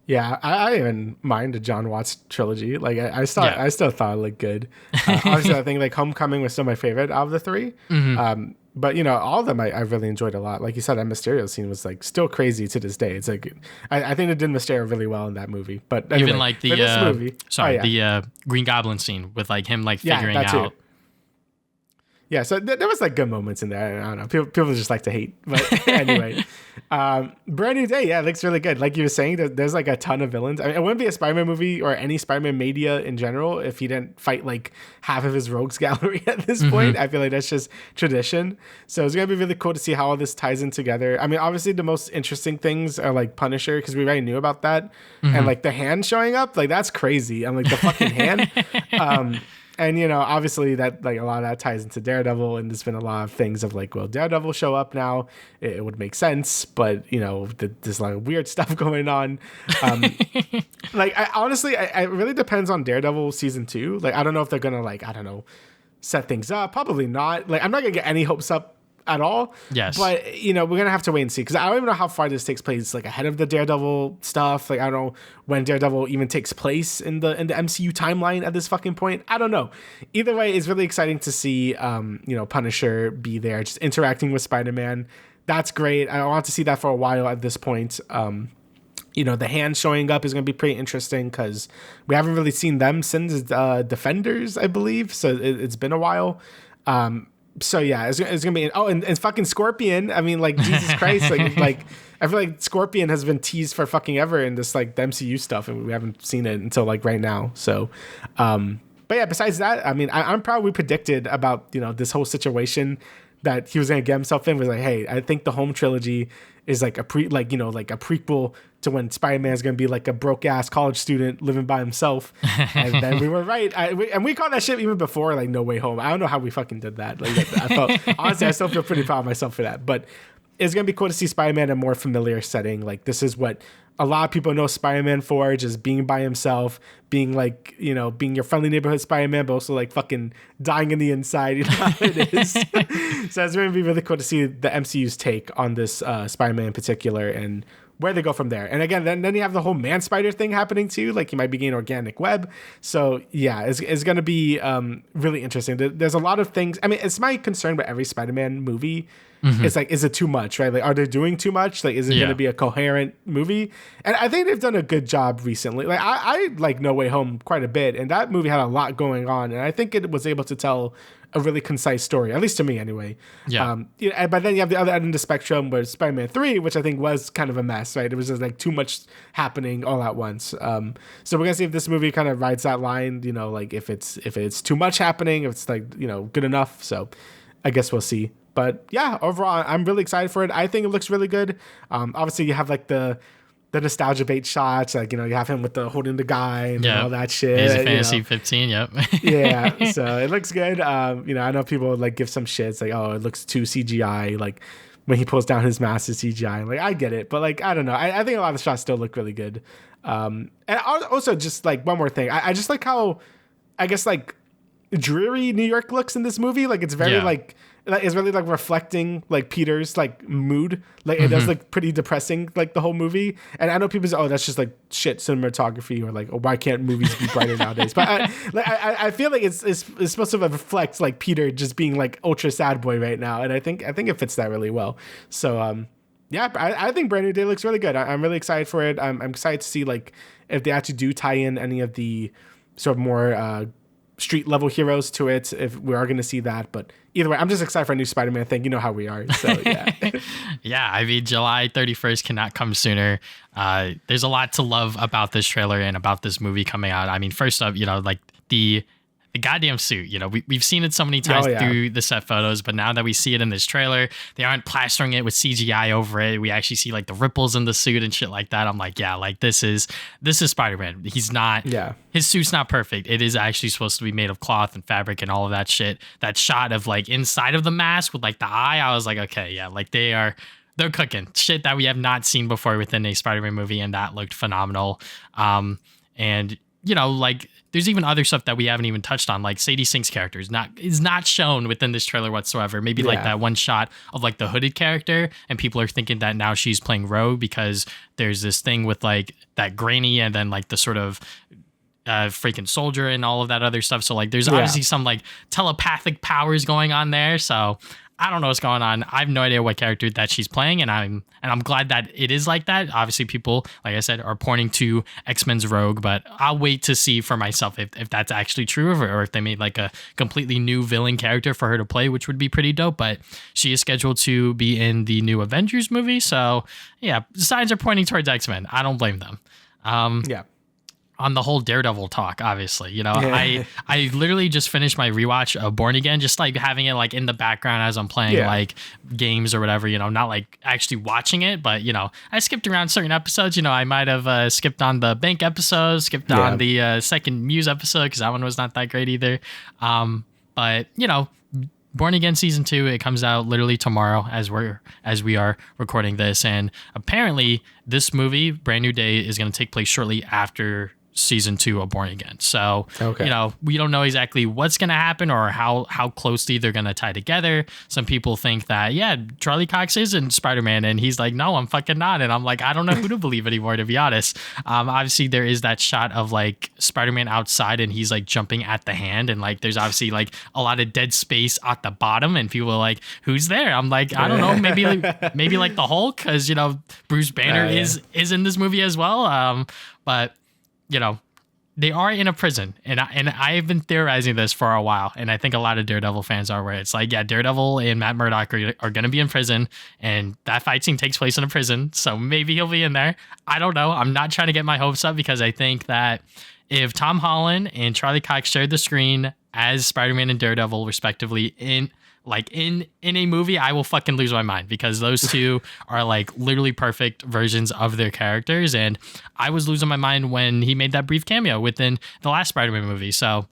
Yeah, I even mind the John Watts trilogy. Like I still thought it looked good. Obviously, I think like Homecoming was still my favorite out of the three. Mm-hmm. But all of them I really enjoyed a lot. Like you said, that Mysterio scene was like still crazy to this day. It's like I think they did Mysterio really well in that movie. But anyway, even like the the Green Goblin scene with like him like figuring out. Yeah, so there was like good moments in there. I don't know. People just like to hate. But anyway, Brand New Day, yeah, it looks really good. Like you were saying, there's like a ton of villains. I mean, it wouldn't be a Spider-Man movie or any Spider-Man media in general if he didn't fight like half of his rogues gallery at this point. I feel like that's just tradition. So it's going to be really cool to see how all this ties in together. I mean, obviously the most interesting things are like Punisher because we already knew about that. And like the hand showing up, like that's crazy. I'm like the fucking hand. And, obviously that like a lot of that ties into Daredevil, and there's been a lot of things of like, well, Daredevil show up now. It would make sense. But, there's a lot of weird stuff going on. Like, it really depends on Daredevil season 2. Like, I don't know if they're going to like, I don't know, set things up. Probably not. Like, I'm not going to get any hopes up at all. Yes. But, we're going to have to wait and see. Because I don't even know how far this takes place, like ahead of the Daredevil stuff. Like, I don't know when Daredevil even takes place in the MCU timeline at this fucking point. I don't know. Either way, it's really exciting to see, Punisher be there, just interacting with Spider-Man. That's great. I want to see that for a while at this point. The hand showing up is going to be pretty interesting because we haven't really seen them since Defenders, I believe. So it's been a while. So yeah, it's gonna be. Oh, and fucking Scorpion. I mean, like Jesus Christ, like I feel like Scorpion has been teased for fucking ever in this like the MCU stuff, and we haven't seen it until like right now. So, but yeah, besides that, I mean, I'm proud we predicted about this whole situation that he was gonna get himself in. Was like, hey, I think the Home trilogy is like a prequel to when Spider-Man is going to be like a broke ass college student living by himself. And then we were right. We called that shit even before like No Way Home. I don't know how we fucking did that. Like I felt, honestly, I still feel pretty proud of myself for that, but it's going to be cool to see Spider-Man in a more familiar setting. Like this is what a lot of people know Spider-Man for, just being by himself, being like, being your friendly neighborhood Spider-Man, but also like fucking dying in the inside. You know how it is. So it's going to be really cool to see the MCU's take on this Spider-Man in particular and where they go from there. And again, then you have the whole man spider thing happening too. Like you might be getting organic web. So yeah, it's going to be really interesting. There's a lot of things. I mean, it's my concern with every Spider-Man movie. It's like, is it too much, right? Like, are they doing too much? Like, is it going to be a coherent movie? And I think they've done a good job recently. Like, I like No Way Home quite a bit, and that movie had a lot going on, and I think it was able to tell a really concise story, at least to me anyway. Yeah. But then you have the other end of the spectrum where Spider-Man 3, which I think was kind of a mess, right? It was just like too much happening all at once. So we're going to see if this movie kind of rides that line, like if it's too much happening, if it's like, good enough. So I guess we'll see. But yeah, overall, I'm really excited for it. I think it looks really good. Obviously, you have like the nostalgia bait shots, like you have him with the holding the guy and all that shit. He's a Fantasy 15. Yep. Yeah, so it looks good. I know people like give some shits like, oh, it looks too CGI. Like when he pulls down his mask is CGI. Like I get it, but like I don't know. I think a lot of the shots still look really good. And also just like one more thing, I just like how I guess like dreary New York looks in this movie. Like it's very like. It's really like reflecting like Peter's like mood. Like it does look pretty depressing like the whole movie. And I know people say, oh, that's just like shit cinematography, or like, oh, why can't movies be brighter nowadays? But I feel like it's supposed to reflect like Peter just being like ultra sad boy right now. And I think it fits that really well. So yeah, I think Brand New Day looks really good. I'm really excited for it. I'm excited to see like if they actually do tie in any of the sort of more street level heroes to it, if we are going to see that. But either way, I'm just excited for a new Spider-Man thing. You know how we are. So yeah. Yeah, I mean, July 31st cannot come sooner. There's a lot to love about this trailer and about this movie coming out. I mean, first up, like the the goddamn suit. You know, we've seen it so many times through the set photos, but now that we see it in this trailer, they aren't plastering it with CGI over it. We actually see like the ripples in the suit and shit like that. I'm like, yeah, like this is Spider-Man. He's not, his suit's not perfect. It is actually supposed to be made of cloth and fabric and all of that shit. That shot of like inside of the mask with like the eye, I was like, okay, yeah, like they're cooking shit that we have not seen before within a Spider-Man movie, and that looked phenomenal. And you know, like there's even other stuff that we haven't even touched on, like Sadie Sink's character is not shown within this trailer whatsoever. Maybe like that one shot of like the hooded character, and people are thinking that now she's playing Rogue because there's this thing with like that grainy and then like the sort of freaking soldier and all of that other stuff. So like there's obviously some like telepathic powers going on there. So I don't know what's going on. I have no idea what character that she's playing, and I'm glad that it is like that. Obviously, people, like I said, are pointing to X-Men's Rogue, but I'll wait to see for myself if that's actually true, or if they made like a completely new villain character for her to play, which would be pretty dope. But she is scheduled to be in the new Avengers movie, so yeah, signs are pointing towards X-Men. I don't blame them. On the whole Daredevil talk, obviously, you know, I literally just finished my rewatch of Born Again, just like having it like in the background as I'm playing like games or whatever, you know, not like actually watching it, but you know, I skipped around certain episodes. You know, I might have skipped on the Bank episode, skipped on the second Muse episode because that one was not that great either. But you know, Born Again season 2, it comes out literally tomorrow as we are recording this, and apparently this movie, Brand New Day, is going to take place shortly after season 2 of Born Again. So, you know, we don't know exactly what's going to happen or how closely they're going to tie together. Some people think that, yeah, Charlie Cox is in Spider-Man, and he's like, no, I'm fucking not. And I'm like, I don't know who to believe anymore, to be honest. Obviously, there is that shot of like Spider-Man outside, and he's like jumping at the hand, and like there's obviously like a lot of dead space at the bottom, and people are like, who's there? I'm like, I don't know, maybe like the Hulk, because you know Bruce Banner is in this movie as well. But you know, they are in a prison, and I've been theorizing this for a while, and I think a lot of Daredevil fans are, where it's like, yeah, Daredevil and Matt Murdock are going to be in prison, and that fight scene takes place in a prison, so maybe he'll be in there. I don't know. I'm not trying to get my hopes up, because I think that if Tom Holland and Charlie Cox shared the screen as Spider-Man and Daredevil respectively in a movie, I will fucking lose my mind, because those two are like literally perfect versions of their characters. And I was losing my mind when he made that brief cameo within the last Spider-Man movie. So,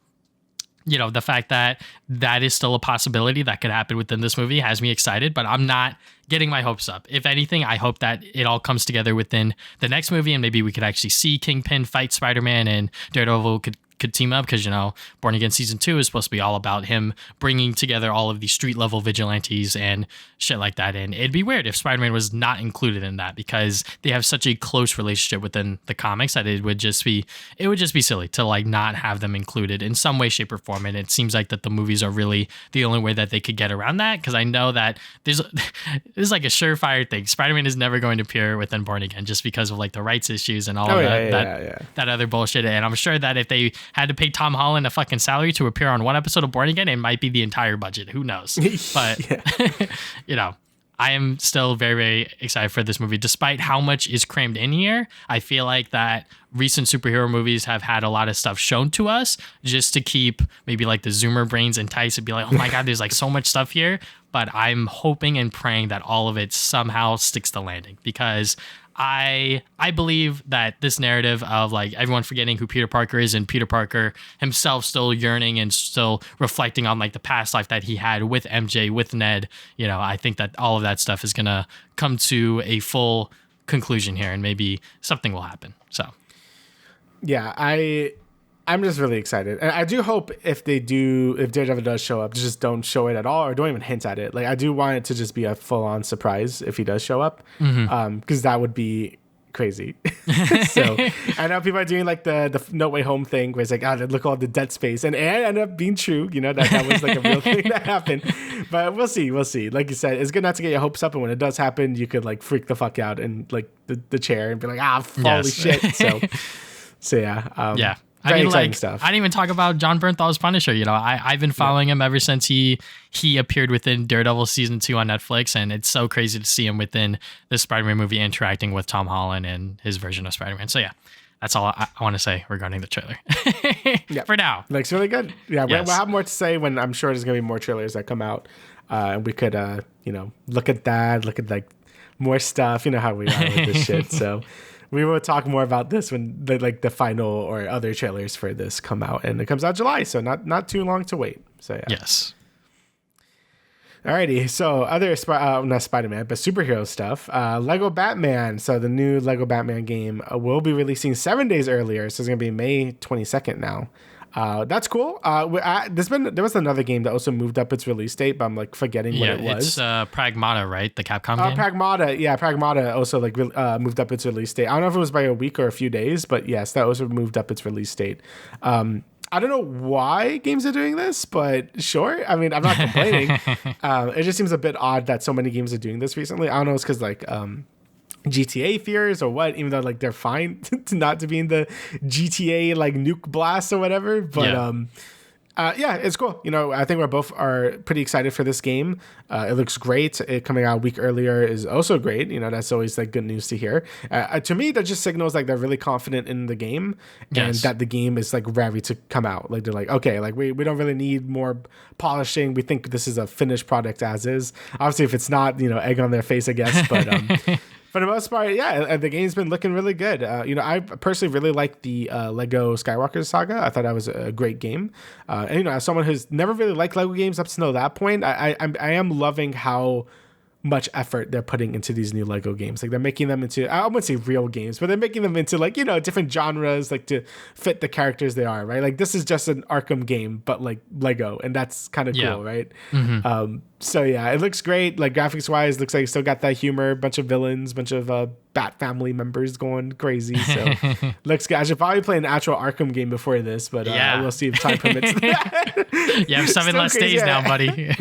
you know, the fact that that is still a possibility that could happen within this movie has me excited, but I'm not getting my hopes up. If anything, I hope that it all comes together within the next movie, and maybe we could actually see Kingpin fight Spider-Man and Daredevil could team up, because, you know, Born Again season 2 is supposed to be all about him bringing together all of these street level vigilantes and shit like that. And it'd be weird if Spider-Man was not included in that, because they have such a close relationship within the comics that it would just be silly to like not have them included in some way, shape, or form. And it seems like that the movies are really the only way that they could get around that, because I know that there's like a surefire thing. Spider-Man is never going to appear within Born Again, just because of like the rights issues and all of that other bullshit. And I'm sure that if they had to pay Tom Holland a fucking salary to appear on one episode of Born Again, it might be the entire budget. Who knows? But you know, I am still very, very excited for this movie, despite how much is crammed in here. I feel like that recent superhero movies have had a lot of stuff shown to us just to keep maybe like the Zoomer brains enticed and be like, oh my God, there's like so much stuff here. But I'm hoping and praying that all of it somehow sticks the landing, because I believe that this narrative of like everyone forgetting who Peter Parker is, and Peter Parker himself still yearning and still reflecting on like the past life that he had with MJ, with Ned, you know, I think that all of that stuff is going to come to a full conclusion here, and maybe something will happen. So, yeah, I'm just really excited. And I do hope if Daredevil does show up, just don't show it at all, or don't even hint at it. Like, I do want it to just be a full-on surprise if he does show up, because that would be crazy. So I know people are doing like the No Way Home thing, where it's like, look at all the dead space, and it ended up being true. You know, that was like a real thing that happened. But we'll see. Like you said, it's good not to get your hopes up, and when it does happen, you could like freak the fuck out in like the chair and be like, holy shit. So yeah. Yeah. Very exciting stuff. I didn't even talk about Jon Bernthal's Punisher. You know, I've been following him ever since he appeared within Daredevil season 2 on Netflix, and it's so crazy to see him within the Spider-Man movie interacting with Tom Holland and his version of Spider-Man. So yeah, That's all I want to say regarding the trailer. Yeah, For now. looks really good. Yeah, Yes. we'll have more to say when I'm sure there's gonna be more trailers that come out, and we could look at that, look at like more stuff. You know how we are with this shit. So we will talk more about this when the final or other trailers for this come out, and it comes out July, so not too long to wait. So yeah. Yes. Alrighty, so other not Spider-Man, but superhero stuff. Lego Batman. So the new Lego Batman game will be releasing 7 days earlier. So it's gonna be May 22nd now. That's cool. There was another game that also moved up its release date, but I'm like forgetting what it was. It's Pragmata, right? The Capcom game. Pragmata also moved up its release date. I don't know if it was by a week or a few days, but yes, that also moved up its release date. I don't know why games are doing this, but sure. I mean, I'm not complaining. It just seems a bit odd that so many games are doing this recently. I don't know, it's because GTA fears or what, even though like they're fine to not to be in the GTA like nuke blast or whatever. But it's cool. I think we're both are pretty excited for this game. It looks great. It coming out a week earlier is also great. That's always like good news to hear. To me, that just signals like they're really confident in the game and that the game is like ready to come out. Like they're like, okay, like we don't really need more polishing. We think this is a finished product as is. Obviously, if it's not, egg on their face, I guess. But for the most part, the game's been looking really good. I personally really like the Lego Skywalker Saga. I thought that was a great game. And as someone who's never really liked Lego games up to that point, I am loving how much effort they're putting into these new Lego games. Like they're making them into, I wouldn't say real games, but they're making them into like, different genres, like to fit the characters they are, right? Like this is just an Arkham game, but like Lego, and that's kind of cool, right? Mm-hmm. So yeah, it looks great. Like graphics wise, looks like it's still got that humor, bunch of villains, bunch of Bat family members going crazy. So looks good. I should probably play an actual Arkham game before this, but we'll see if time permits that. You have 7 less days now, buddy.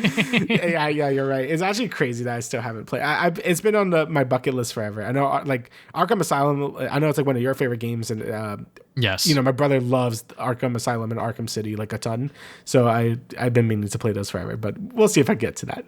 yeah, you're right. It's actually crazy that I still haven't played. It's been on my bucket list forever. I know, like Arkham Asylum. I know it's like one of your favorite games, and yes, my brother loves Arkham Asylum and Arkham City like a ton. So I've been meaning to play those forever, but we'll see if I get to that.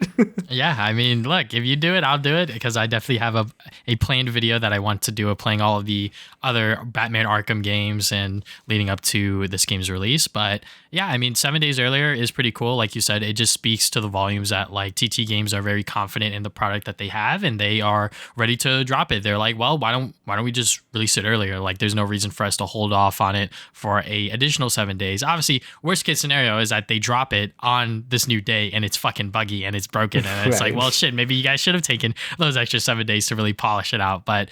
Yeah, I mean, look, if you do it, I'll do it because I definitely have a planned video that I want to do of playing all of the other Batman Arkham games and leading up to this game's release. But yeah, I mean, 7 days earlier is pretty cool. Like you said, it just speaks to the volumes that like TT Games are very confident in the product that they have, and they are ready to drop it. They're like, well, why don't we just release it earlier? Like, there's no reason for us to hold off on it for a additional 7 days. Obviously, worst case scenario is that they drop it on this new day and it's fucking buggy and it's broken, and it's right. Like, well, shit, maybe you guys should have taken those extra 7 days to really polish it out. But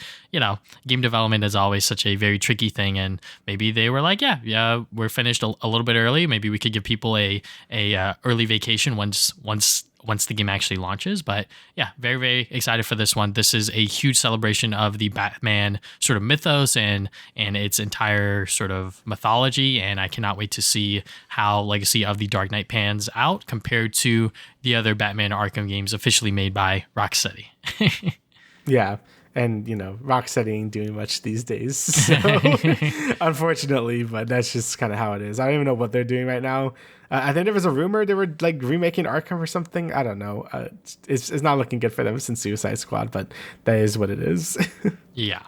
game development is always such a very tricky thing, and maybe they were like, yeah, we're finished a little bit early. Maybe we could give people a early vacation once the game actually launches. But yeah, very, very excited for this one. This is a huge celebration of the Batman sort of mythos and its entire sort of mythology, and I cannot wait to see how Legacy of the Dark Knight pans out compared to the other Batman Arkham games officially made by Rocksteady. Yeah. And, Rocksteady ain't doing much these days. So, unfortunately, but that's just kind of how it is. I don't even know what they're doing right now. I think there was a rumor they were like remaking Arkham or something. I don't know. It's not looking good for them since Suicide Squad, but that is what it is. Yeah.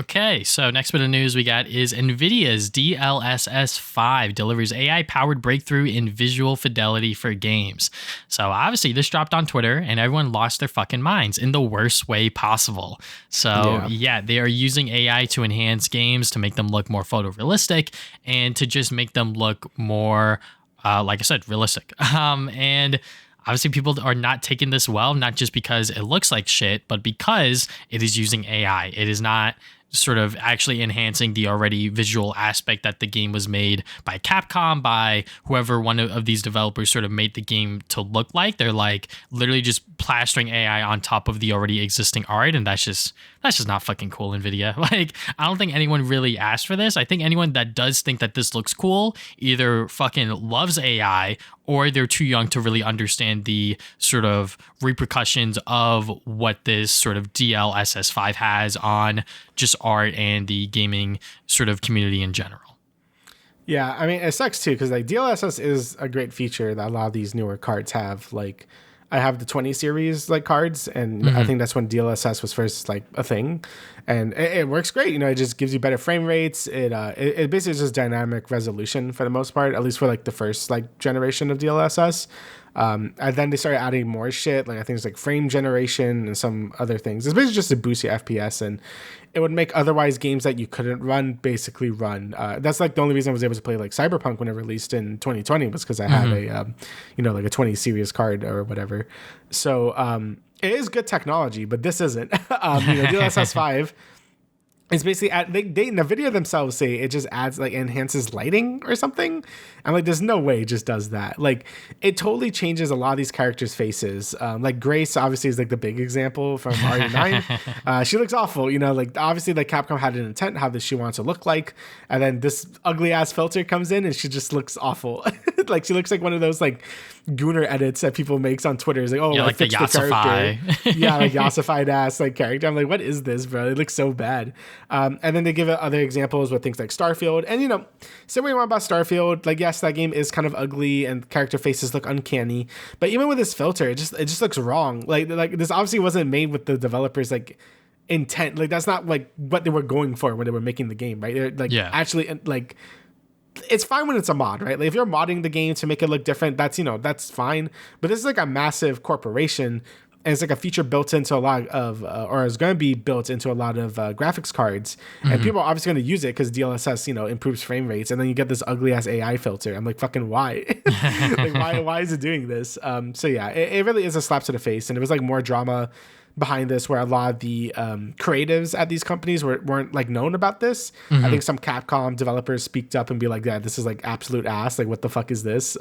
Okay, so next bit of news we got is NVIDIA's DLSS 5 delivers AI-powered breakthrough in visual fidelity for games. So obviously this dropped on Twitter and everyone lost their fucking minds in the worst way possible. So yeah, they are using AI to enhance games, to make them look more photorealistic, and to just make them look more, like I said, realistic. And obviously, people are not taking this well, not just because it looks like shit, but because it is using AI. It is not sort of actually enhancing the already visual aspect that the game was made by Capcom, by whoever one of these developers sort of made the game to look like. They're like literally just plastering AI on top of the already existing art, and that's just not fucking cool, NVIDIA. Like, I don't think anyone really asked for this. I think anyone that does think that this looks cool either fucking loves AI or they're too young to really understand the sort of repercussions of what this sort of DLSS 5 has on just art and the gaming sort of community in general. Yeah, I mean, it sucks too, because like DLSS is a great feature that a lot of these newer cards have. Like, I have the 20 series like cards, and I think that's when DLSS was first like a thing, and it works great. You know, it just gives you better frame rates. It basically is just dynamic resolution for the most part, at least for like the first like generation of DLSS. And then they started adding more shit, like I think it's like frame generation and some other things. It's basically just to boost your FPS, and it would make otherwise games that you couldn't run basically run. That's like the only reason I was able to play like Cyberpunk when it released in 2020 was because I had a, like a 20 series card or whatever. So it is good technology, but this isn't. DLSS 5. It's basically they in the video themselves say it just adds like enhances lighting or something. I'm like, there's no way it just does that. Like, it totally changes a lot of these characters' faces. Like Grace obviously is like the big example from RE9. She looks awful, like obviously like Capcom had an intent how she wants to look like, and then this ugly ass filter comes in and she just looks awful. Like she looks like one of those like Gooner edits that people makes on Twitter. It's like, oh, yeah, like the Yasify. Yeah, like Yasified ass like character. I'm like, what is this, bro? It looks so bad. And then they give it other examples with things like Starfield. And say what you want about Starfield, like yes, that game is kind of ugly and character faces look uncanny. But even with this filter, it just looks wrong. Like this obviously wasn't made with the developers like intent. Like that's not like what they were going for when they were making the game, right? They're like actually like. It's fine when it's a mod, right? Like if you're modding the game to make it look different, that's fine. But this is like a massive corporation, and it's like a feature built into a lot of, or is going to be built into a lot of graphics cards, and people are obviously going to use it because DLSS, improves frame rates, and then you get this ugly ass AI filter. I'm like, fucking why? Like why is it doing this? So yeah, it really is a slap to the face, and it was like more drama behind this where a lot of the creatives at these companies weren't like known about this. I think some Capcom developers speaked up and be like, yeah, this is like absolute ass. Like what the fuck is this?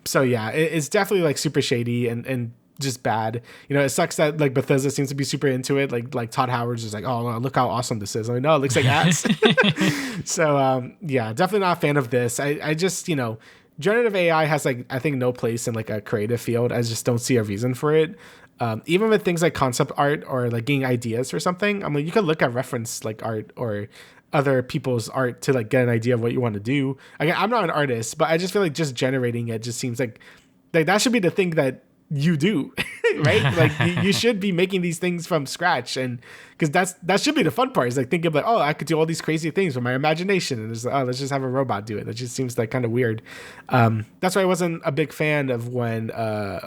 So yeah, it's definitely like super shady and just bad. It sucks that like Bethesda seems to be super into it. Like Todd Howard's just like, oh, look how awesome this is. I'm like, no, it looks like ass. So yeah, definitely not a fan of this. I just, generative AI has like, I think no place in like a creative field. I just don't see a reason for it. Even with things like concept art or like getting ideas for something, I'm like, you could look at reference like art or other people's art to like get an idea of what you want to do. Again, I'm not an artist, but I just feel like just generating it just seems like that should be the thing that you do, right? Like you should be making these things from scratch, and because that should be the fun part is like thinking like, oh, I could do all these crazy things with my imagination, and it's like, oh, let's just have a robot do it. That just seems like kind of weird. That's why I wasn't a big fan of when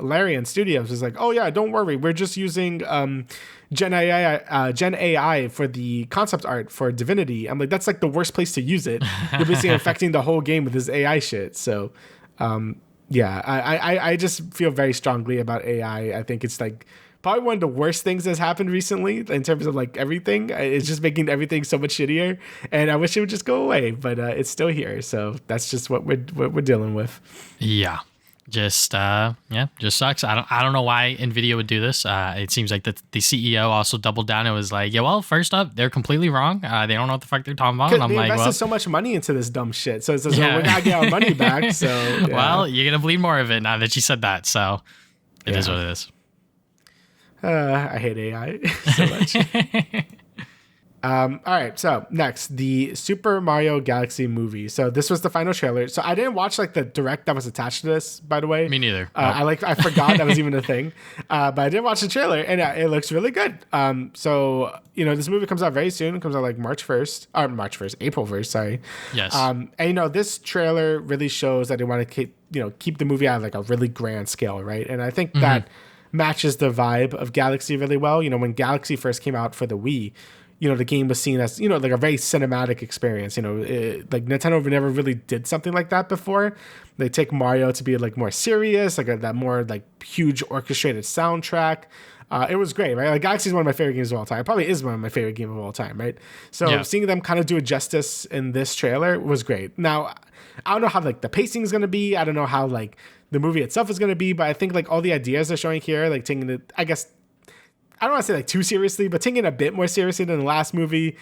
Larian Studios was like, oh yeah, don't worry, we're just using Gen AI for the concept art for Divinity. I'm like, that's like the worst place to use it. You're basically affecting the whole game with this AI shit. So yeah, I just feel very strongly about AI. I think it's like probably one of the worst things that's happened recently in terms of like everything. It's just making everything so much shittier, and I wish it would just go away, but it's still here. So that's just what we're dealing with. Yeah. Just sucks. I don't know why NVIDIA would do this. It seems like the CEO also doubled down and was like, yeah, well, first up, they're completely wrong. They don't know what the fuck they're talking about. And I'm they like, invested so much money into this dumb shit. So it's we're gonna get our money back. So yeah. Well, you're gonna bleed more of it now that you said that. So it is what it is. I hate AI so much. All right, so next, the Super Mario Galaxy movie. So this was the final trailer. So I didn't watch like the direct that was attached to this, by the way. Me neither. I forgot that was even a thing. But I did watch the trailer, and it looks really good. So this movie comes out very soon. It comes out like April 1st. Sorry. Yes. And this trailer really shows that they want to keep the movie at like a really grand scale, right? And I think that matches the vibe of Galaxy really well. When Galaxy first came out for the Wii, the game was seen as, like a very cinematic experience. Like Nintendo never really did something like that before. They take Mario to be like more serious, like that more like huge orchestrated soundtrack. It was great, right? Like Galaxy is one of my favorite games of all time. It probably is one of my favorite games of all time, right? So seeing them kind of do it justice in this trailer was great. Now, I don't know how like the pacing is going to be. I don't know how like the movie itself is going to be, but I think like all the ideas they're showing here, like taking it, I guess, I don't want to say like too seriously, but taking it a bit more seriously than the last movie,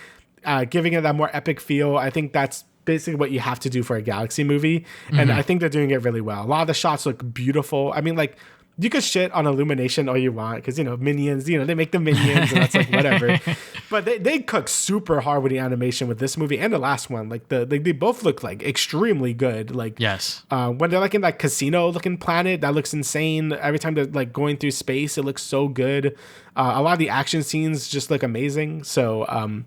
giving it that more epic feel. I think that's basically what you have to do for a Galaxy movie. And I think they're doing it really well. A lot of the shots look beautiful. I mean, like you could shit on Illumination all you want because, you know, Minions, you know, they make the Minions and that's like whatever. But they cook super hard with the animation with this movie and the last one. Like they both look like extremely good. Like Yes. when they're like in that casino looking planet, that looks insane. Every time they're like going through space, it looks so good. A lot of the action scenes just look amazing. So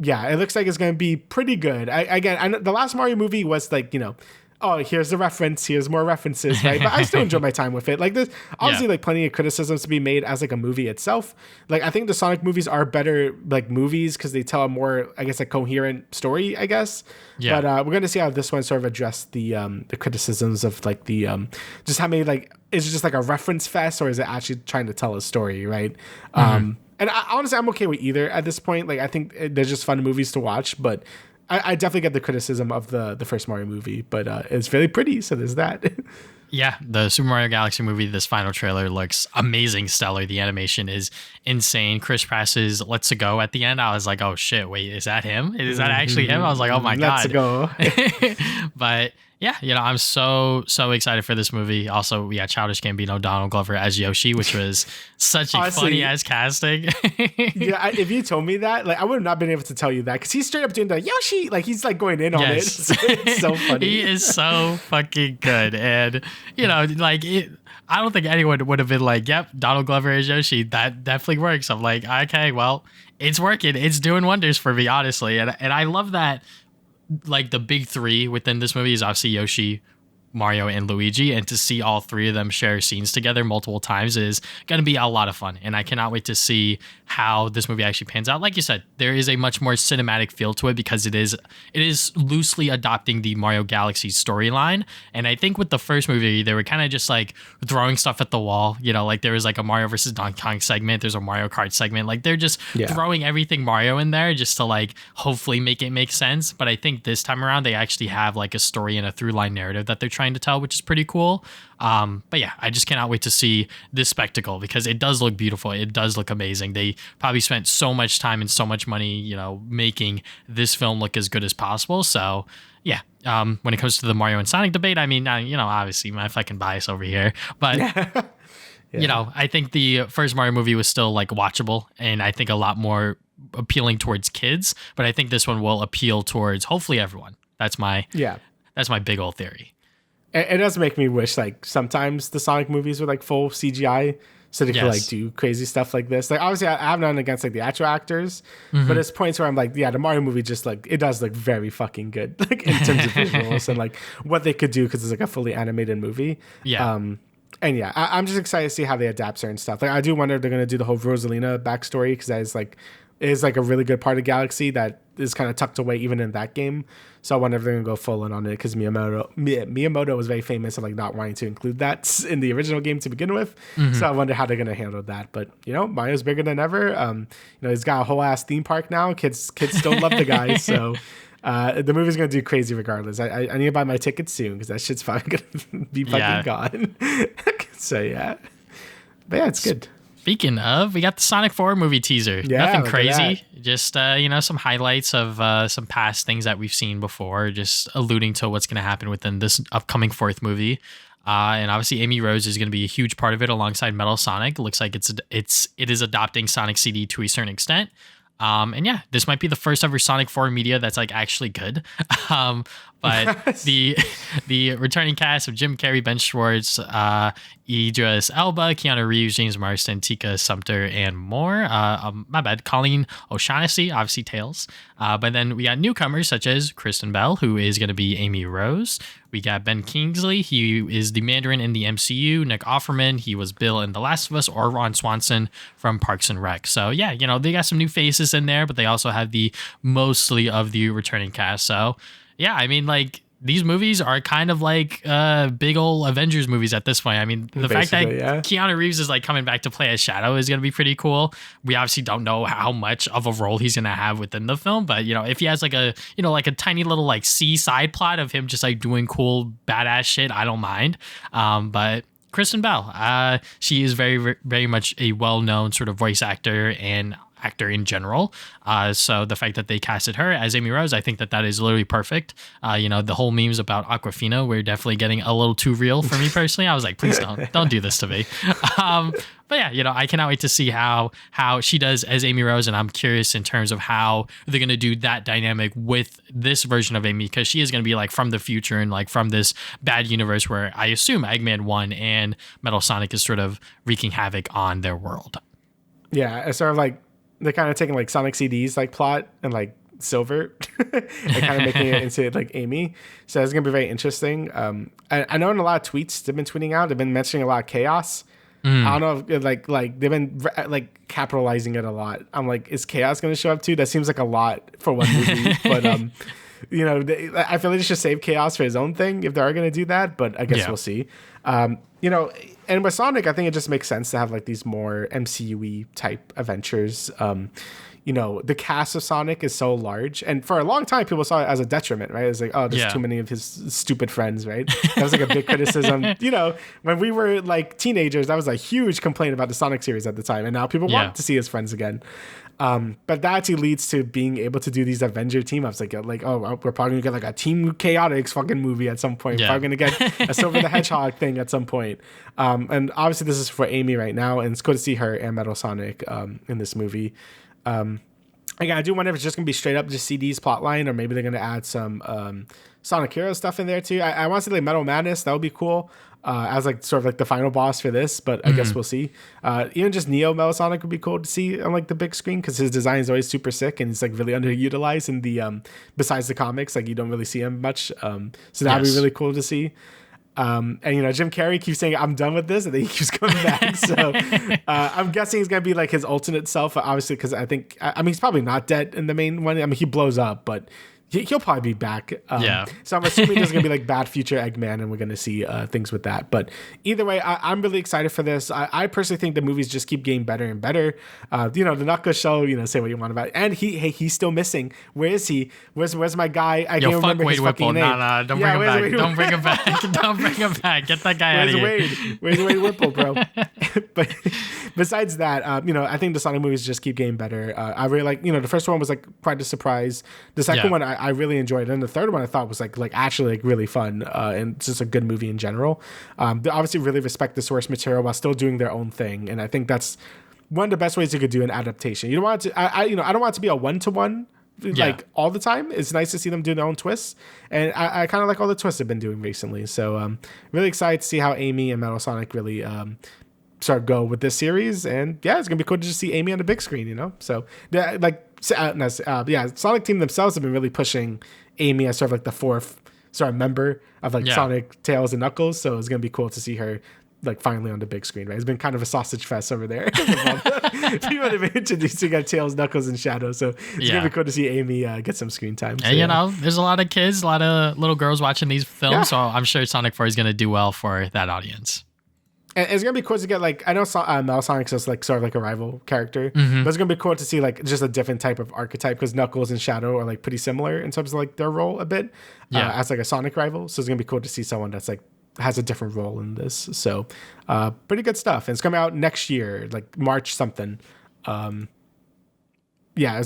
yeah, it looks like it's going to be pretty good. The last Mario movie was like, you know, oh, here's the reference, here's more references, right? But I still enjoy my time with it. Like there's obviously like plenty of criticisms to be made as like a movie itself. Like I think the Sonic movies are better like movies because they tell a more, I guess, a coherent story, I guess. Yeah. But we're gonna see how this one sort of addressed the criticisms of like the just how many, like, is it just like a reference fest or is it actually trying to tell a story, right? And honestly, I'm okay with either at this point. Like I think they're just fun movies to watch, but I definitely get the criticism of the first Mario movie, but it's really pretty, so there's that. Yeah, the Super Mario Galaxy movie, this final trailer looks amazing, stellar. The animation is insane. Chris Prass's Let's Go at the end, I was like, oh shit, wait, is that him? Is that actually him? I was like, oh my God. Let's go. But yeah, you know, I'm so excited for this movie. Also, we had Childish Gambino, Donald Glover as Yoshi, which was such a funny ass casting. Yeah, if you told me that, like, I would have not been able to tell you that because he's straight up doing the Yoshi, like he's like going in on it. It's so funny. He is so fucking good, and you know, like I don't think anyone would have been like, "Yep, Donald Glover as Yoshi." That definitely works. I'm like, okay, well, it's working. It's doing wonders for me, honestly, and I love that. Like the big three within this movie is obviously Yoshi, Mario, and Luigi, and to see all three of them share scenes together multiple times is going to be a lot of fun, and I cannot wait to see how this movie actually pans out. Like you said, there is a much more cinematic feel to it because it is loosely adopting the Mario Galaxy storyline, and I think with the first movie they were kind of just like throwing stuff at the wall, you know, like there was like a Mario versus Donkey Kong segment, there's a Mario Kart segment, like they're just throwing everything Mario in there just to like hopefully make it make sense. But I think this time around they actually have like a story and a through line narrative that they're trying to tell, which is pretty cool. But yeah, I just cannot wait to see this spectacle because it does look beautiful. It does look amazing. They probably spent so much time and so much money, you know, making this film look as good as possible. So yeah, when it comes to the Mario and Sonic debate, I mean, you know, obviously my fucking bias over here, but you know, I think the first Mario movie was still like watchable and I think a lot more appealing towards kids, but I think this one will appeal towards hopefully everyone. That's my big old theory. It does make me wish like sometimes the Sonic movies were like full CGI so they could like do crazy stuff like this. Like obviously I have nothing against like the actual actors, but there's points where I'm like, yeah, the Mario movie just like it does look very fucking good, like in terms of visuals and like what they could do because it's like a fully animated movie. Yeah. And yeah, I'm just excited to see how they adapt certain stuff. Like I do wonder if they're gonna do the whole Rosalina backstory because that is like a really good part of Galaxy that is kind of tucked away even in that game. So I wonder if they're gonna go full in on it because Miyamoto was very famous of like not wanting to include that in the original game to begin with. So I wonder how they're gonna handle that. But you know, Mario's bigger than ever. You know, he's got a whole ass theme park now. Kids still love the guy. So the movie's gonna do crazy regardless. I need to buy my tickets soon because that shit's probably gonna be fucking gone. So yeah, but yeah, it's good. Speaking of, we got the Sonic 4 movie teaser. Yeah, nothing crazy. Just, you know, some highlights of some past things that we've seen before, just alluding to what's going to happen within this upcoming fourth movie. And obviously Amy Rose is going to be a huge part of it alongside Metal Sonic. It looks like it is adopting Sonic CD to a certain extent. And yeah, this might be the first ever Sonic 4 media that's like actually good. But the returning cast of Jim Carrey, Ben Schwartz, Idris Elba, Keanu Reeves, James Marsden, Tika Sumpter, and more. Colleen O'Shaughnessy, obviously Tails. But then we got newcomers such as Kristen Bell, who is going to be Amy Rose. We got Ben Kingsley, he is the Mandarin in the MCU. Nick Offerman, he was Bill in The Last of Us, or Ron Swanson from Parks and Rec. So yeah, you know, they got some new faces in there, but they also have the mostly of the returning cast. So yeah, I mean, like, these movies are kind of like big old Avengers movies at this point. I mean, the fact that Keanu Reeves is like coming back to play as Shadow is going to be pretty cool. We obviously don't know how much of a role he's going to have within the film, but you know, if he has like a, you know, like a tiny little like C side plot of him just like doing cool badass shit, I don't mind. But Kristen Bell, she is very, very much a well-known sort of voice actor, and actor in general. So the fact that they casted her as Amy Rose, I think that is literally perfect. The whole memes about Aquafina were definitely getting a little too real for me personally. I was like, please don't do this to me. But yeah, I cannot wait to see how she does as Amy Rose, and I'm curious in terms of how they're gonna do that dynamic with this version of Amy, because she is gonna be like from the future and like from this bad universe where I assume Eggman won and Metal Sonic is sort of wreaking havoc on their world. Yeah, it's sort of like they're kind of taking like Sonic CD's like plot and like Silver and kind of making it into like Amy. So it's gonna be very interesting. I know in a lot of tweets they've been tweeting out, they've been mentioning a lot of chaos. I don't know if like they've been like capitalizing it a lot. I'm like, is chaos going to show up too? That seems like a lot for one movie, but I feel like they should save chaos for his own thing if they are going to do that. But I guess we'll see. And with Sonic, I think it just makes sense to have like these more MCU-y type adventures. The cast of Sonic is so large, and for a long time people saw it as a detriment, right? It's like, oh, there's too many of his stupid friends, right? That was like a big criticism. When we were like teenagers, that was a huge complaint about the Sonic series at the time, and now people want to see his friends again. But that actually leads to being able to do these Avenger team ups, like we're probably gonna get like a Team Chaotix fucking movie at some point. We're probably gonna get a Silver the Hedgehog thing at some point. And obviously this is for Amy right now, and it's cool to see her and Metal Sonic in this movie. Again, I do wonder if it's just gonna be straight up just CD's plotline, or maybe they're gonna add some Sonic Hero stuff in there too. I want to see like Metal Madness. That would be cool as like sort of like the final boss for this, but I guess we'll see. Even just Neo Metal Sonic would be cool to see on like the big screen, because his design is always super sick and it's like really underutilized in the besides the comics. Like you don't really see him much, so that'd be really cool to see. And Jim Carrey keeps saying I'm done with this, and then he keeps coming back. So I'm guessing he's gonna be like his alternate self, obviously, because I mean he's probably not dead in the main one. I mean he blows up, but he'll probably be back. So I'm assuming there's gonna be like bad future Eggman, and we're gonna see things with that. But either way, I'm really excited for this. I personally think the movies just keep getting better and better. The Knuckles show, say what you want about it. And he's still missing. Where is he? Where's my guy? I can't remember his fucking name. Nah, don't bring him back. Don't bring him back. Don't bring him back. Get that guy out of here. Where's Wade Whipple, bro? But besides that, I think the Sonic movies just keep getting better. I really like, the first one was like quite a surprise. The second one I really enjoyed, and the third one I thought was like actually like really fun, and just a good movie in general. They obviously really respect the source material while still doing their own thing, and I think that's one of the best ways you could do an adaptation. You don't want it to, I don't want it to be a one-to-one like all the time. It's nice to see them do their own twists, and I kind of like all the twists they've been doing recently. So really excited to see how Amy and Metal Sonic really sort of go with this series, and it's gonna be cool to just see Amy on the big screen. So Sonic Team themselves have been really pushing Amy as sort of like the fourth sort of member of like Sonic, Tails, and Knuckles. So it's gonna be cool to see her like finally on the big screen, right? It's been kind of a sausage fest over there. People have been introducing Tails, Knuckles, and Shadow, so it's gonna be cool to see Amy get some screen time. So, and there's a lot of kids, a lot of little girls watching these films, so I'm sure Sonic 4 is gonna do well for that audience. And it's gonna be cool to get like, I know Metal Sonic's just like sort of like a rival character, but it's gonna be cool to see like just a different type of archetype, because Knuckles and Shadow are like pretty similar in terms of like their role a bit as like a Sonic rival. So it's gonna be cool to see someone that's like has a different role in this. So pretty good stuff. And it's coming out next year, like March something. It's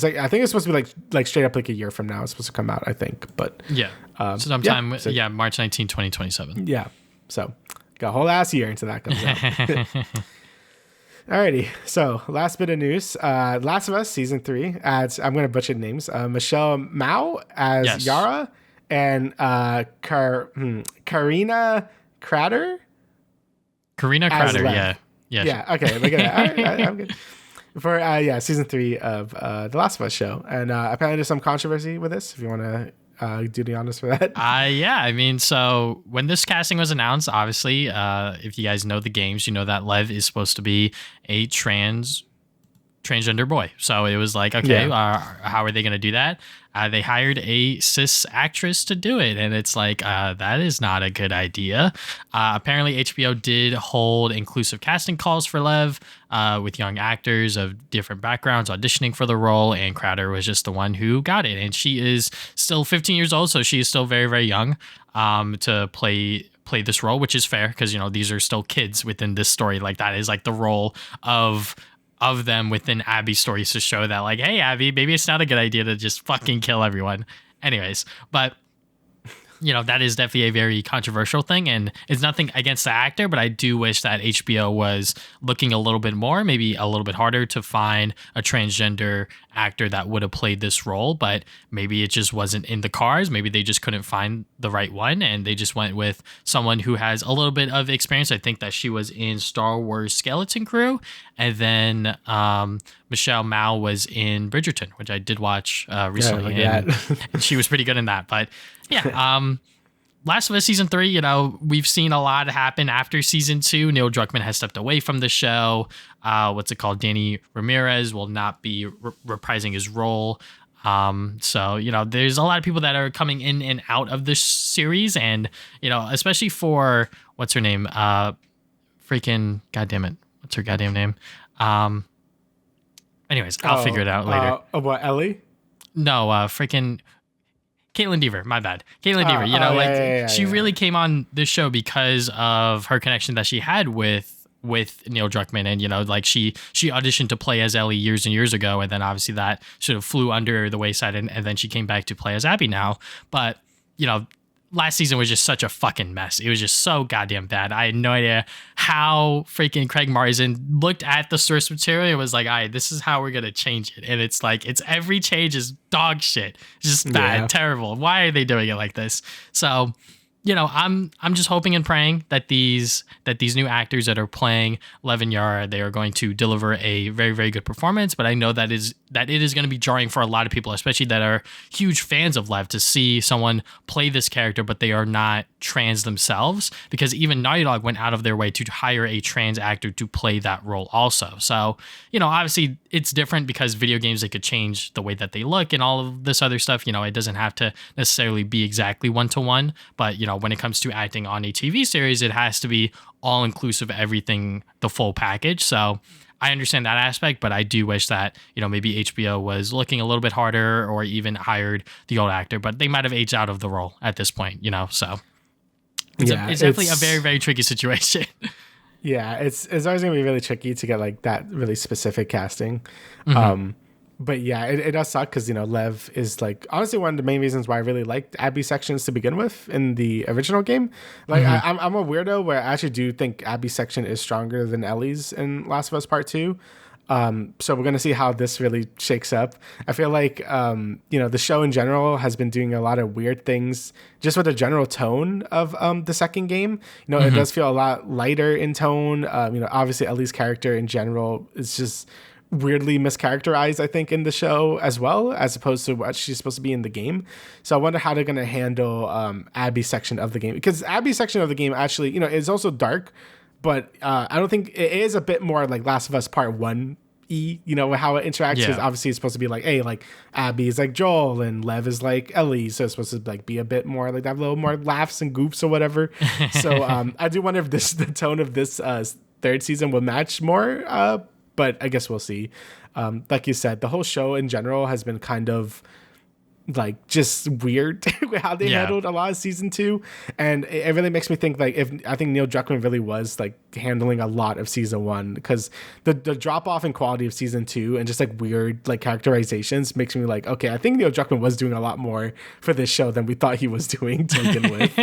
like I think it's supposed to be like straight up like a year from now. It's supposed to come out, I think. But sometime March 19, 2027. Yeah. So got a whole ass year until that comes out. Alrighty, so last bit of news. Last of Us Season 3 adds, I'm going to butcher the names, Michelle Mao as Yara, and Kyriana Kratter? Kyriana Kratter, yeah. Okay, look at that. I'm good. For Season 3 of The Last of Us show. And apparently there's some controversy with this, if you want to do the honors for that. I mean, so when this casting was announced, obviously, if you guys know the games, you know that Lev is supposed to be a transgender boy. So it was like, okay, how are they going to do that? They hired a cis actress to do it, and it's like, that is not a good idea. Apparently, HBO did hold inclusive casting calls for Lev with young actors of different backgrounds auditioning for the role, and Kratter was just the one who got it. And she is still 15 years old, so she is still very, very young to play this role, which is fair because, these are still kids within this story. Like, that is like the role of of them within Abby's stories to show that, like, hey, Abby, maybe it's not a good idea to just fucking kill everyone. Anyways, but that is definitely a very controversial thing, and it's nothing against the actor, but I do wish that HBO was looking a little bit more, maybe a little bit harder to find a transgender actor that would have played this role, but maybe it just wasn't in the cards. Maybe they just couldn't find the right one, and they just went with someone who has a little bit of experience. I think that she was in Star Wars Skeleton Crew, and then Michelle Mao was in Bridgerton, which I did watch recently, and she was pretty good in that. But yeah, Last of Us Season 3, we've seen a lot happen after Season 2. Neil Druckmann has stepped away from the show. Danny Ramirez will not be reprising his role. So, there's a lot of people that are coming in and out of this series. And, especially for, what's her name? Freaking, goddammit. What's her goddamn name? Anyways, I'll figure it out later. What, Ellie? No, freaking... Caitlin Dever, my bad. Caitlin Dever, she really came on this show because of her connection that she had with Neil Druckmann, and she auditioned to play as Ellie years and years ago, and then obviously that sort of flew under the wayside, and then she came back to play as Abby now. But last season was just such a fucking mess. It was just so goddamn bad. I had no idea how freaking Craig Mazin looked at the source material and was like, all right, this is how we're going to change it. And it's like, every change is dog shit. Just bad, terrible. Why are they doing it like this? So, I'm just hoping and praying that these new actors that are playing Lev and Yara, they are going to deliver a very, very good performance. But I know that it is going to be jarring for a lot of people, especially that are huge fans of Lev, to see someone play this character, but they are not trans themselves, because even Naughty Dog went out of their way to hire a trans actor to play that role also. So, obviously it's different because video games, they could change the way that they look and all of this other stuff. It doesn't have to necessarily be exactly one-to-one, but, when it comes to acting on a TV series, it has to be all inclusive, everything, the full package. So I understand that aspect, but I do wish that, maybe HBO was looking a little bit harder or even hired the old actor, but they might have aged out of the role at this point, so it's definitely a very, very tricky situation. Yeah, it's always gonna be really tricky to get like that really specific casting. But yeah, it does suck because, Lev is like honestly one of the main reasons why I really liked Abby's sections to begin with in the original game. Like I'm a weirdo where I actually do think Abby's section is stronger than Ellie's in Last of Us Part 2. So we're going to see how this really shakes up. I feel like, the show in general has been doing a lot of weird things just with the general tone of the second game. It does feel a lot lighter in tone. Obviously Ellie's character in general is just weirdly mischaracterized, I think, in the show as well, as opposed to what she's supposed to be in the game. So I wonder how they're going to handle Abby's section of the game, because Abby's section of the game actually, is also dark, but I don't think it is a bit more like Last of Us Part 1 how it interacts, because obviously it's supposed to be like, hey, like Abby is like Joel and Lev is like Ellie, so it's supposed to like be a bit more like have a little more laughs and goofs or whatever. So I do wonder if the tone of this third season will match more, but I guess we'll see. Like you said, the whole show in general has been kind of like just weird how they handled a lot of season 2, and it really makes me think like I think Neil Druckmann really was like handling a lot of season 1, because the drop off in quality of season 2 and just like weird like characterizations makes me like, okay, I think Neil Druckmann was doing a lot more for this show than we thought he was doing to begin with.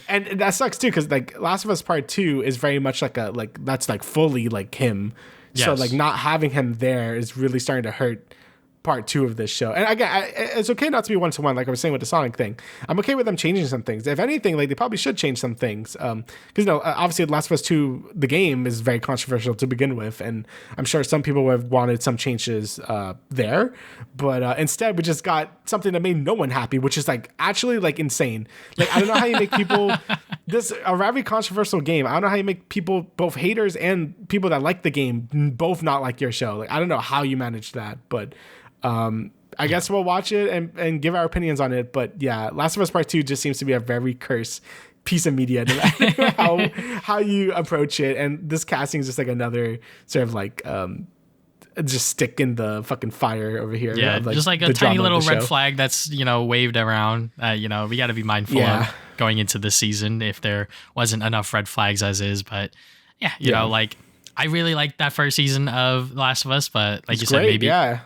And that sucks too, because like Last of Us Part 2 is very much like that's like fully like him. So like not having him there is really starting to hurt part 2 of this show. And again, it's okay not to be one-to-one, like I was saying with the Sonic thing. I'm okay with them changing some things. If anything, like they probably should change some things. Because obviously Last of Us 2, the game, is very controversial to begin with, and I'm sure some people would have wanted some changes there. But instead, we just got something that made no one happy, which is like actually like insane. Like I don't know how you make people this a very controversial game. I don't know how you make people, both haters and people that like the game, both not like your show. Like I don't know how you managed that, but I guess we'll watch it and give our opinions on it. But yeah, Last of Us Part 2 just seems to be a very cursed piece of media, no matter how you approach it. And this casting is just like another sort of like just stick in the fucking fire over here. Yeah, like just like a tiny little red flag that's waved around. We got to be mindful of going into the season if there wasn't enough red flags as is. But yeah, like I really liked that first season of The Last of Us, but like It's you said, great, maybe yeah.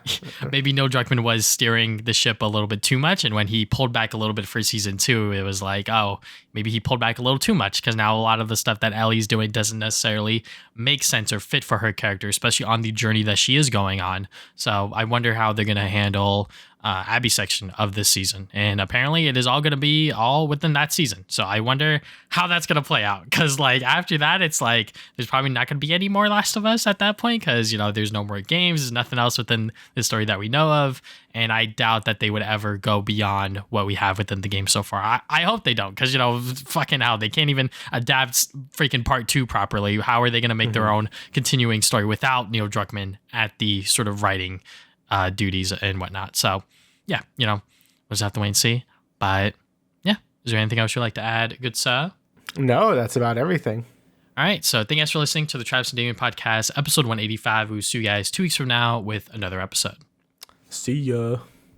maybe Neil Druckmann was steering the ship a little bit too much, and when he pulled back a little bit for season 2, it was like, oh, maybe he pulled back a little too much, because now a lot of the stuff that Ellie's doing doesn't necessarily make sense or fit for her character, especially on the journey that she is going on. So I wonder how they're gonna handle Abby's section of this season, and apparently it is all going to be all within that season. So I wonder how that's going to play out, because like after that, it's like there's probably not going to be any more Last of Us at that point, because you know there's no more games, there's nothing else within the story that we know of, and I doubt that they would ever go beyond what we have within the game so far. I hope they don't, because you know fucking hell, they can't even adapt freaking part 2 properly. How are they going to make their own continuing story without Neil Druckmann at the sort of writing duties and whatnot? So yeah, you know, we'll just have to wait and see. But yeah, is there anything else you'd like to add, good sir? No, that's about everything. All right, so thank you guys for listening to the Travis and Damian podcast, episode 185. We'll see you guys 2 weeks from now with another episode. See ya.